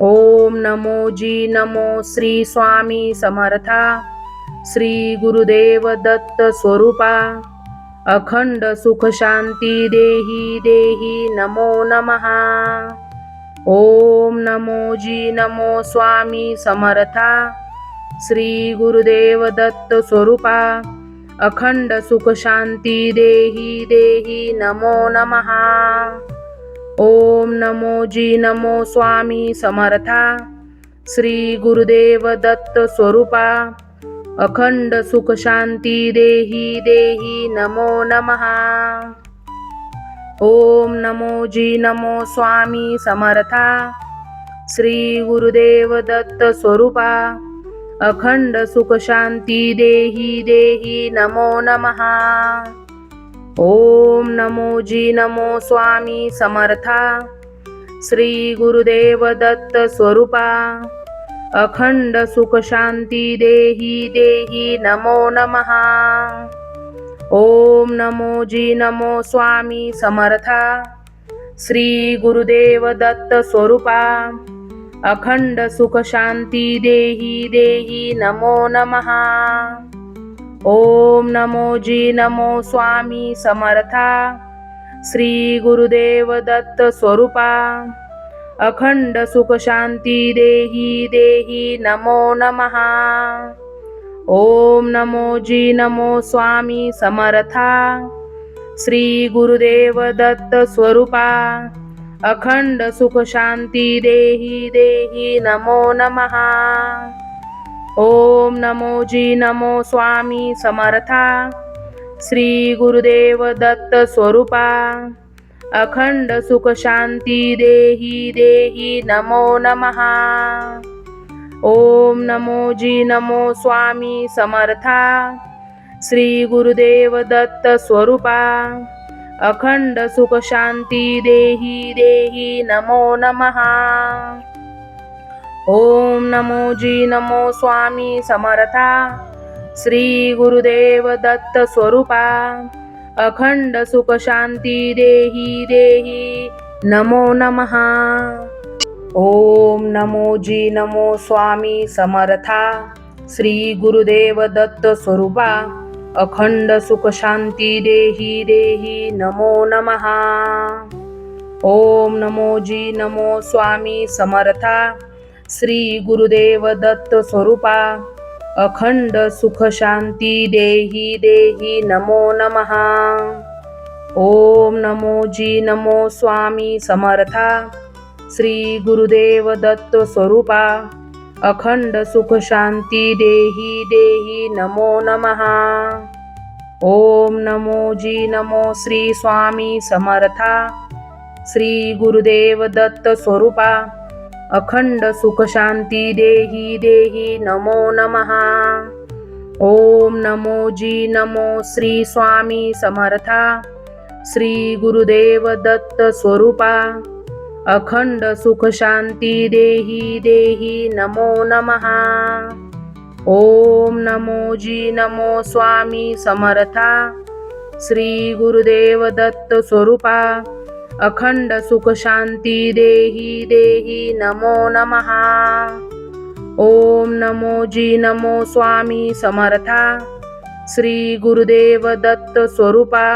ओम नमो जी नमो श्री स्वामी समर्था। श्री गुरुदेव दत्त स्वरूपा अखंड सुख शांती देही देही नमो नमः। ओम नमो जी नमो स्वामी समर्था। श्री गुरुदेव दत्त स्वरूपा अखंड सुख शांती देही देही नमो नमः। ओम नमो जी नमो स्वामी समर्था श्री गुरुदेव दत्त स्वरूपा अखंड सुख शांती देही देही नमो नमः। ओम नमो जी नमो स्वामी समर्था श्री गुरुदेव दत्त स्वरूपा अखंड सुख शांती देही देही नमो नमः। ओम नमो जी नमो स्वामी समर्था श्री गुरुदेव दत्त स्वरूपा अखंड सुख शांती देही देही नमो नमः। ओम नमो जी नमो स्वामी समर्था श्री गुरुदेव दत्त स्वरूपा अखंड सुख शांती देही देही नमो नमः। ओम नमो जी नमो स्वामी समर्था श्री गुरुदेव दत्त स्वरूपा अखंड सुख शांती देही देही नमो नमः। ओम नमो जी नमो स्वामी समर्था श्री गुरुदेव दत्त स्वरूपा अखंड सुख शांती देही देही नमो नमः। ओम नमो जी नमो स्वामी समर्था श्री गुरुदेव दत्त स्वरूपा अखंड सुख शांती देही देही नमो नमः। ओम नमो जी नमो स्वामी समर्था श्री गुरुदेव दत्त स्वरूपा अखंड सुख शांती देही देही नमो नमः। ओम नमो जी नमो स्वामी समर्था श्री गुरुदेव दत्त स्वरूपा अखंड सुख शांती देही देही नमो नमः। ओम नमो जी नमो स्वामी समर्था श्री गुरुदेव दत्त स्वरूपा अखंड सुख शांती देही देही नमो नमः। ओम नमो जी नमो स्वामी समर्था श्री गुरुदेव दत्त स्वरूपा अखंड सुख शांती देही देही नमो नमः। ओम नमो जी नमो स्वामी समर्था श्री गुरुदेव दत्त स्वरूपा अखंड सुख शांती देही देही नमो नमः। ओम नमो जी नमो श्री स्वामी समर्था श्री गुरुदेव दत्त स्वरूपा अखंड सुख शांती देही देही नमो नमः। ओम नमो जी नमो श्री स्वामी समर्था श्री गुरुदेव दत्त स्वरूपा अखंड सुख शांती देही देही नमो नमः। ओम नमो जी नमो स्वामी समर्था श्री गुरुदेव दत्त स्वरूपा अखंड सुख शांती देही देही नमो नमः। ओम नमो जी नमो स्वामी समर्था श्री गुरुदेव दत्त स्वरूपा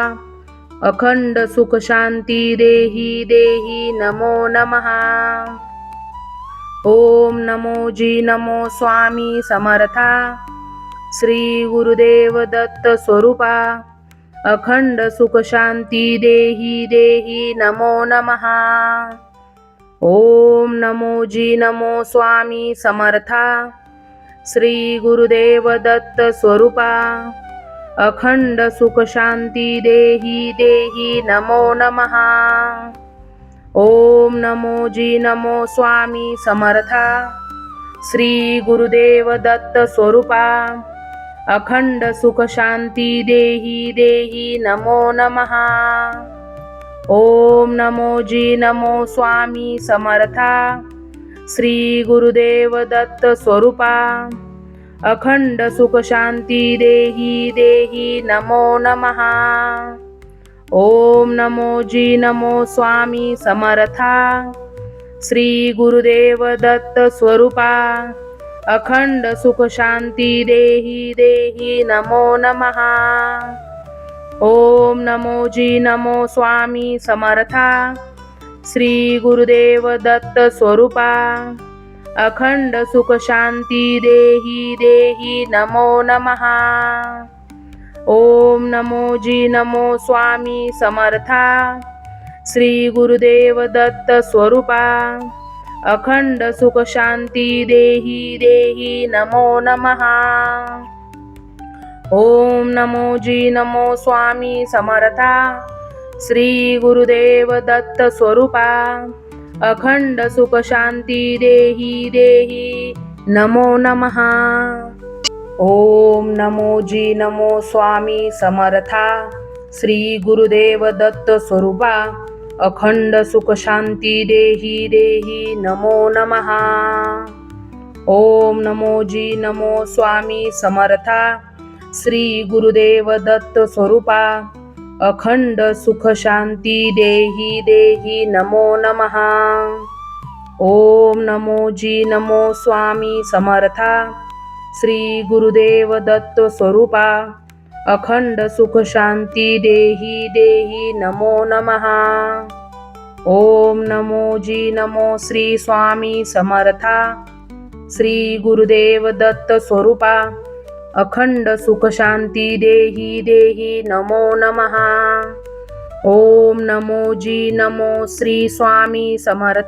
अखंड सुख शांती देही देही नमो नमः। ओम नमो जी नमो स्वामी समर्था श्री गुरुदेव दत्त स्वरूपा अखंड सुख शांती देही देही नमो नमः। ओम नमो जी नमो स्वामी समर्था श्री गुरुदेव दत्त स्वरूपा अखंड सुख शांती देही देही नमो नमः। ओम नमो जी नमो स्वामी समर्था श्री गुरुदेव दत्त स्वरूपा अखंड सुख शांती देही देही नमो नमः। ओम नमो जी नमो स्वामी समर्था श्री गुरुदेव दत्त स्वरूपा अखंड सुख शांती देही देही नमो नमः। ओम नमो जी नमो स्वामी समर्था श्री गुरुदेव दत्त स्वरूपा अखंड सुख शांती देही देही नमो नमः। ओम नमो जी नमो स्वामी समर्था श्री गुरुदेव दत्त स्वरूपा अखंड सुख शांती देही देही नमो नमः। ओम नमो जी नमो स्वामी समर्था श्री गुरुदेव दत्त स्वरूपा अखंड सुख शांती देही देही नमो नमः। ओम नमो जी नमो स्वामी समर्था श्री गुरुदेव दत्त स्वरूपा अखंड सुख शांती देही देही नमो नमः। ओम नमो जी नमो स्वामी समर्था श्री गुरुदेव दत्त स्वरूपा अखंड सुख शांती देही देही नमो नमः। ओम नमो जी नमो स्वामी समर्था श्री गुरुदेव दत्त स्वरूपा अखंड सुख शांती देही देही नमो नमः। ओम नमो जी नमो स्वामी समर्था श्री गुरुदेव दत्त स्वरूपा अखंड सुख शांती देही देही नमो नमः। ओम नमो जी नमो श्री स्वामी समर्था श्री गुरुदेव दत्त स्वरूपा अखंड सुख शांती देही देही नमो नमः। ओम नमो जी नमो श्री स्वामी समर्था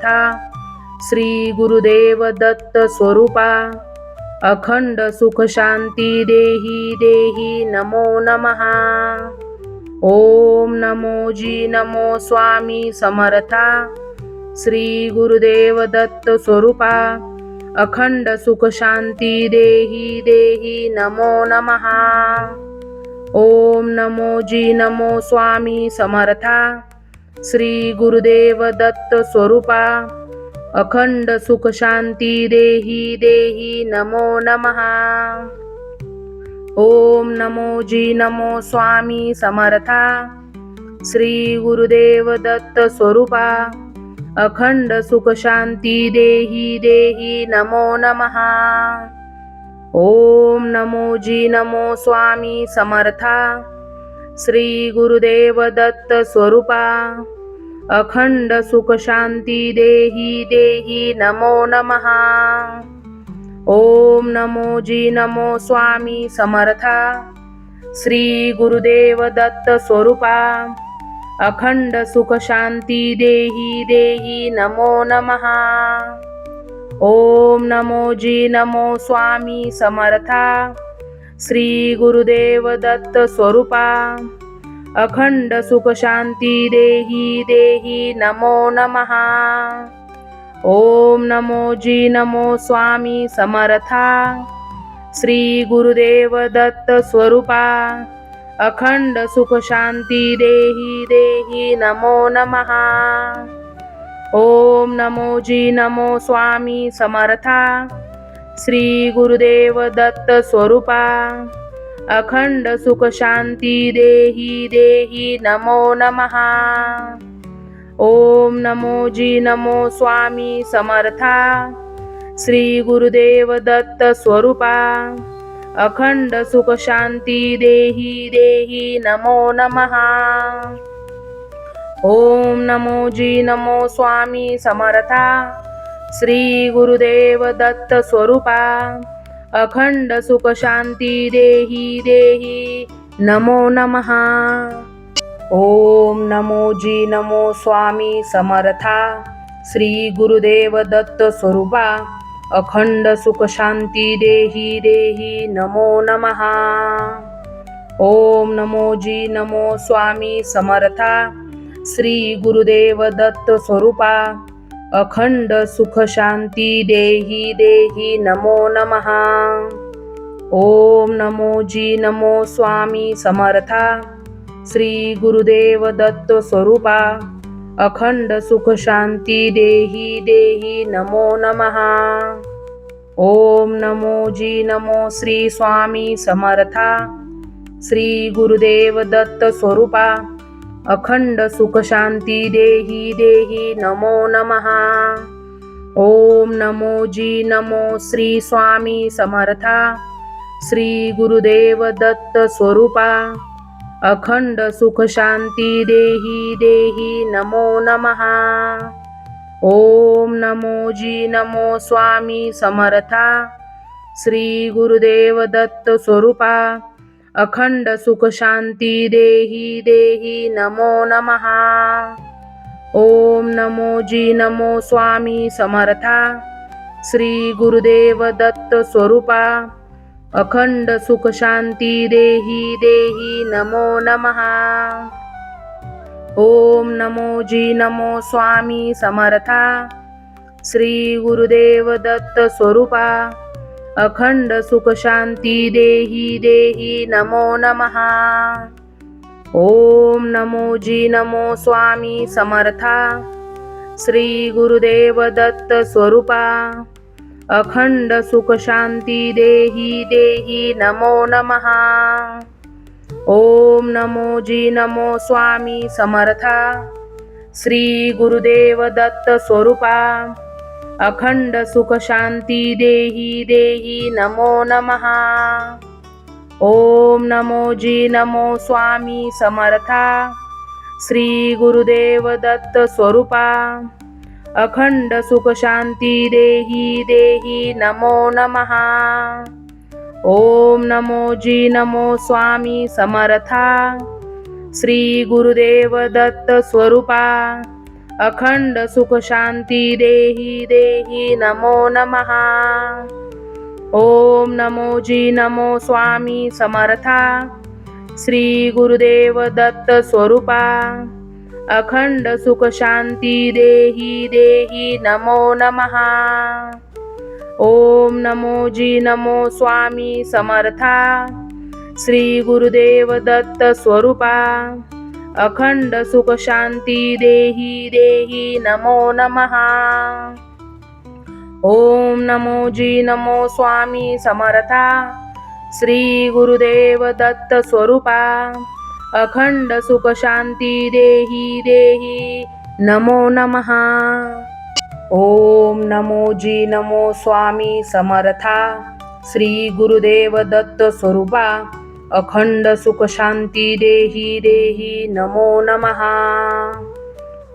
श्री गुरुदेव दत्त स्वरूपा अखंड सुख शांती देही देही नमो नमः। ओम नमो जी नमो स्वामी समर्था श्री गुरुदेव दत्त स्वरूपा अखंड सुख शांती देही देही नमो नमः। ओम नमो जी नमो स्वामी समर्था श्री गुरुदेव दत्त स्वरूपा अखंड सुख शांती देही देही नमो नमः। ओम नमो जी नमो स्वामी समर्था श्री गुरुदेव दत्त स्वरूपा अखंड सुख शांती देही देही नमो नमः। ओम नमो जी नमो स्वामी समर्था श्री गुरुदेव दत्त स्वरूपा अखंड सुख शांती देही देही नमो नमः। ओम नमो जी नमो स्वामी समर्था श्री गुरुदेव दत्त स्वरूपा अखंड सुख शांती देही देही नमो नमः। ओम नमो जी नमो स्वामी समर्था श्री गुरुदेव दत्त स्वरूपा अखंड सुख शांती देही देही नमो नमः। ओम नमो जी नमो स्वामी समर्था श्री गुरुदेव दत्त स्वरूपा अखंड सुख शांती देही देही नमो नमः। ओम नमो जी नमो स्वामी समर्था श्री गुरुदेव दत्त स्वरूपा अखंड सुख शांती देही देही नमो नमः। ओम नमो जी नमो स्वामी समर्था श्री गुरुदेव दत्त स्वरूपा अखंड सुख शांती देही देही नमो नमः। ओम नमो जी नमो स्वामी समर्था श्री गुरुदेव दत्त स्वरूपा अखंड सुख शांती देही देही नमो नमः। ओम नमो जी नमो स्वामी समर्था श्री गुरुदेव दत्त स्वरूपा अखंड सुख शांती देही देही नमो नमः। ओम नमो जी नमो स्वामी समर्था श्री गुरुदेव दत्त स्वरूपा अखंड सुख शांती देही देही नमो नमः। ओम नमो जी नमो स्वामी समर्था श्री गुरुदेव दत्त स्वरूपा अखंड सुख शांती देही देही नमो नमः। ओम नमो जी नमो श्री स्वामी समर्था श्री गुरुदेव दत्त स्वरूपा अखंड सुख शांती देही देही नमो नमः। ओम नमो जी नमो श्री स्वामी समर्था श्री गुरुदेव दत्त स्वरूपा अखंड सुख शांती देही देही नमो नमः। ओम नमो जी नमो स्वामी समर्था श्री गुरुदेव दत्त स्वरूपा अखंड सुख शांती देही देही नमो नमः। ओम नमो जी नमो स्वामी समर्था श्री गुरुदेव दत्त स्वरूपा अखंड सुख शांती देही देही नमो नमः। ओम नमो जी नमो स्वामी समर्था श्री गुरुदेव दत्त स्वरूपा अखंड सुख शांती देही देही नमो नमः। ओम नमो जी नमो स्वामी समर्था श्री गुरुदेव दत्त स्वरूपा अखंड सुख शांती देही देही नमो नमः। ओम नमो जी नमो स्वामी समर्था श्री गुरुदेव दत्त स्वरूपा अखंड सुख शांती देही देही नमो नमः। ओम नमो जी नमो स्वामी समर्था श्री गुरुदेव दत्त स्वरूपा अखंड सुख शांती देही देही नमो नमः। ओम नमो जी नमो स्वामी समर्था श्री गुरुदेव दत्त स्वरूपा अखंड सुख शांती देही देही नमो नमः। ओम नमो जी नमो स्वामी समर्था श्री गुरुदेव दत्त स्वरूपा अखंड सुख शांती देही देही नमो नमः। ओम नमो जी नमो स्वामी समर्था श्री गुरुदेव दत्त स्वरूपा अखंड सुख शांती देही देही नमो नमः। ओम नमो जी नमो स्वामी समर्था श्री गुरुदेव दत्त स्वरूपा अखंड सुख शांती देही देही नमो नमः। ओम नमो जी नमो स्वामी समर्था श्री गुरुदेव दत्त स्वरूपा अखंड सुख शांती देही देही नमो नमः।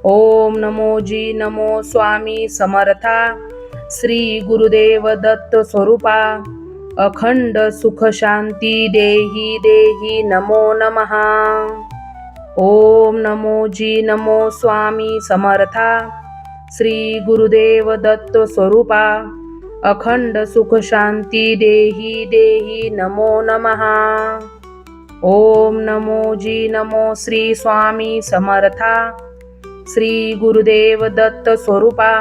ओम नमो जी नमो स्वामी समर्था श्री गुरुदेव दत्त स्वरूपा अखंड सुख शांती देही देही नमो नमः। ओम नमो जी नमो स्वामी समर्था श्री गुरुदेव दत्त स्वरूपा अखंड सुख शांती देही देही नमो नमः। ओम नमो जी नमो श्री स्वामी समर्था श्री गुरुदेव दत्त स्वरूपा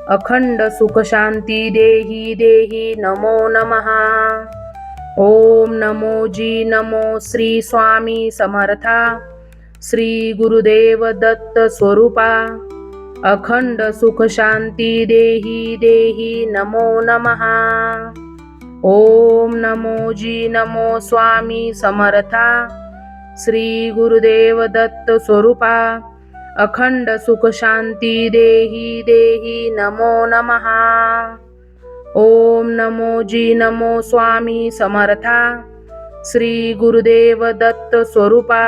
अखंड सुख शांती देही देही नमो नमः। ओम नमो जी नमो श्री स्वामी समर्था श्री गुरुदेव दत्त स्वरूपा अखंड सुख शांती देही देही नमो नमः। ओम नमो जी नमो स्वामी समर्था श्री गुरुदेव दत्त स्वरूपा अखंड सुख शांती देही देही नमो नमः। ओम नमो जी नमो स्वामी समर्था श्री गुरुदेव दत्त स्वरूपा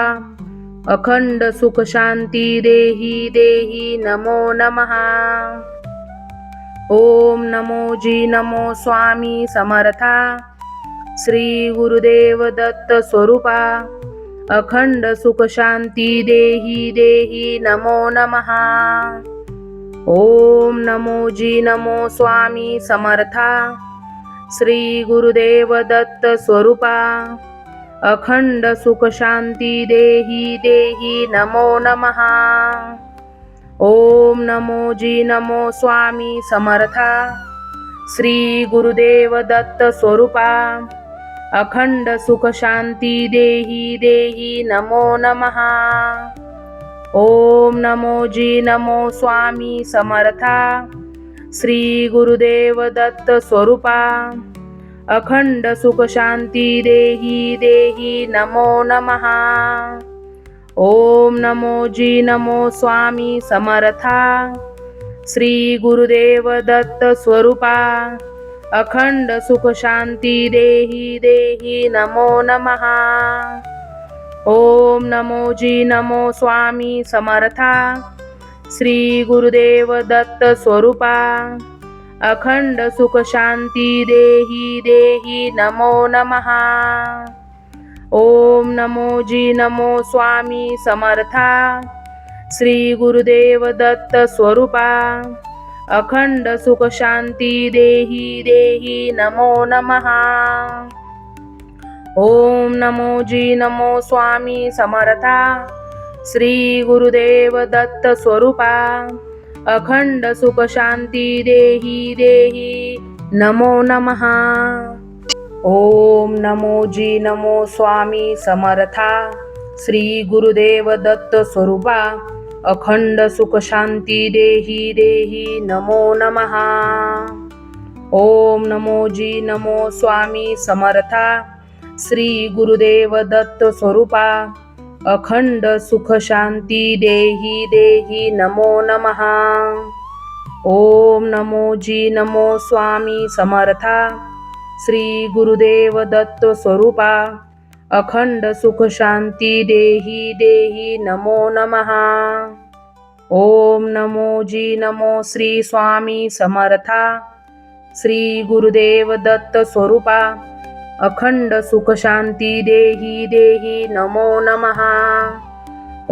अखंड सुख शांती देही देही नमो नमः। ओम नमो जी नमो स्वामी समर्था श्री गुरुदेव दत्त स्वरूपा अखंड सुख शांती देही देही नमो नमः। ओम नमो जी नमो स्वामी समर्था श्री गुरुदेव दत्त स्वरूपा अखंड सुख शांती देही देही नमो नमः। ओम नमो जी नमो स्वामी समर्था श्री गुरुदेव दत्त स्वरूपा अखंड सुख शांती देही देही नमो नमः। ओम नमो जी नमो स्वामी समर्था श्री गुरुदेव दत्त स्वरूपा अखंड सुख शांती देही देही नमो नमः। ओम नमो जी नमो स्वामी समर्था श्री गुरुदेव दत्त स्वरूपा अखंड सुख शांती देही देही नमो नमः। ओम नमो जी नमो स्वामी समर्था श्री गुरुदेव दत्त स्वरूपा अखंड सुख शांती देही देही नमो नमः। ओम नमो जी नमो स्वामी समर्था श्री गुरुदेव दत्त स्वरूपा अखंड सुख शांती देही देही नमो नमः। ओम नमो जी नमो स्वामी समर्था श्री गुरुदेव दत्त स्वरूपा अखंड सुख शांती देही देही नमो नमः। ओम नमो जी नमो स्वामी समर्था श्री गुरुदेव दत्त स्वरूपा अखंड सुख शांती देही देही नमो नमः। ओम नमो जी नमो स्वामी समर्था श्री गुरुदेव दत्त स्वरूपा अखंड सुख शांती देही देही नमो नमः। ओम नमो जी नमो स्वामी समर्था श्री गुरुदेव दत्त स्वरूपा अखंड सुख शांती देही देही नमो नमः। ओम नमो जी नमो श्री स्वामी समर्था श्री गुरुदेव दत्त स्वरूपा अखंड सुख शांती देही देही नमो नमः।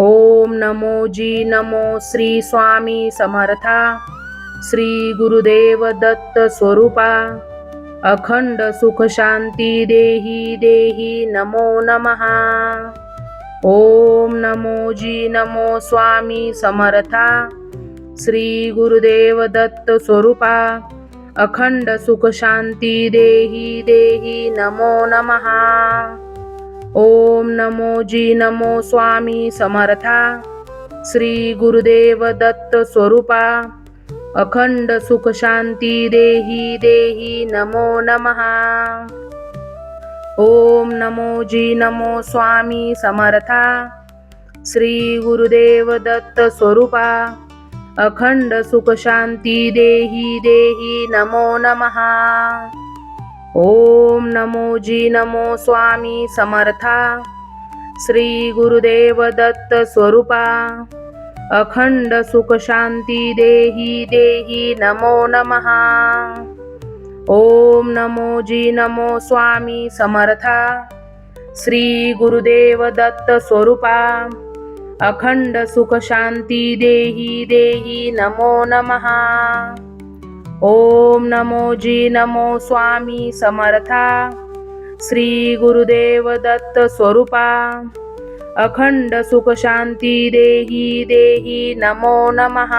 ओम नमो जी नमो श्री स्वामी समर्था श्री गुरुदेव दत्त स्वरूपा अखंड सुख शांती देही देही नमो नमः। ओम नमो जी नमो स्वामी समर्था श्री गुरुदेव दत्त स्वरूपा अखंड सुख शांती देही देही नमो नमः। ओम नमो जी नमो स्वामी समर्था श्री गुरुदेव दत्त स्वरूपा अखंड सुख शांती देही देही नमो नमः। ओम नमो जी नमो स्वामी समर्था श्री गुरुदेव दत्त स्वरूपा अखंड सुख शांती देही देही नमो नमः। ओम नमो जी नमो स्वामी समर्था श्री गुरुदेव दत्त स्वरूपा अखंड सुख शांती देही देही नमो नमः। ओम नमो जी नमो स्वामी समर्था श्री गुरुदेव दत्त स्वरूपा अखंड सुख शांती देही देही नमो नमः। ओम नमो जी नमो स्वामी समर्था श्री गुरुदेव दत्त स्वरूपा अखंड सुख शांती देही देही नमो नमः।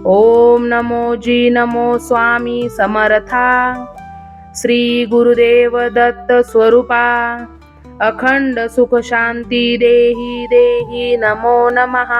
ओम नमो जी नमो स्वामी समर्था श्री गुरुदेव दत्त स्वरूपा अखंड सुख शांती देही देही नमो नमः।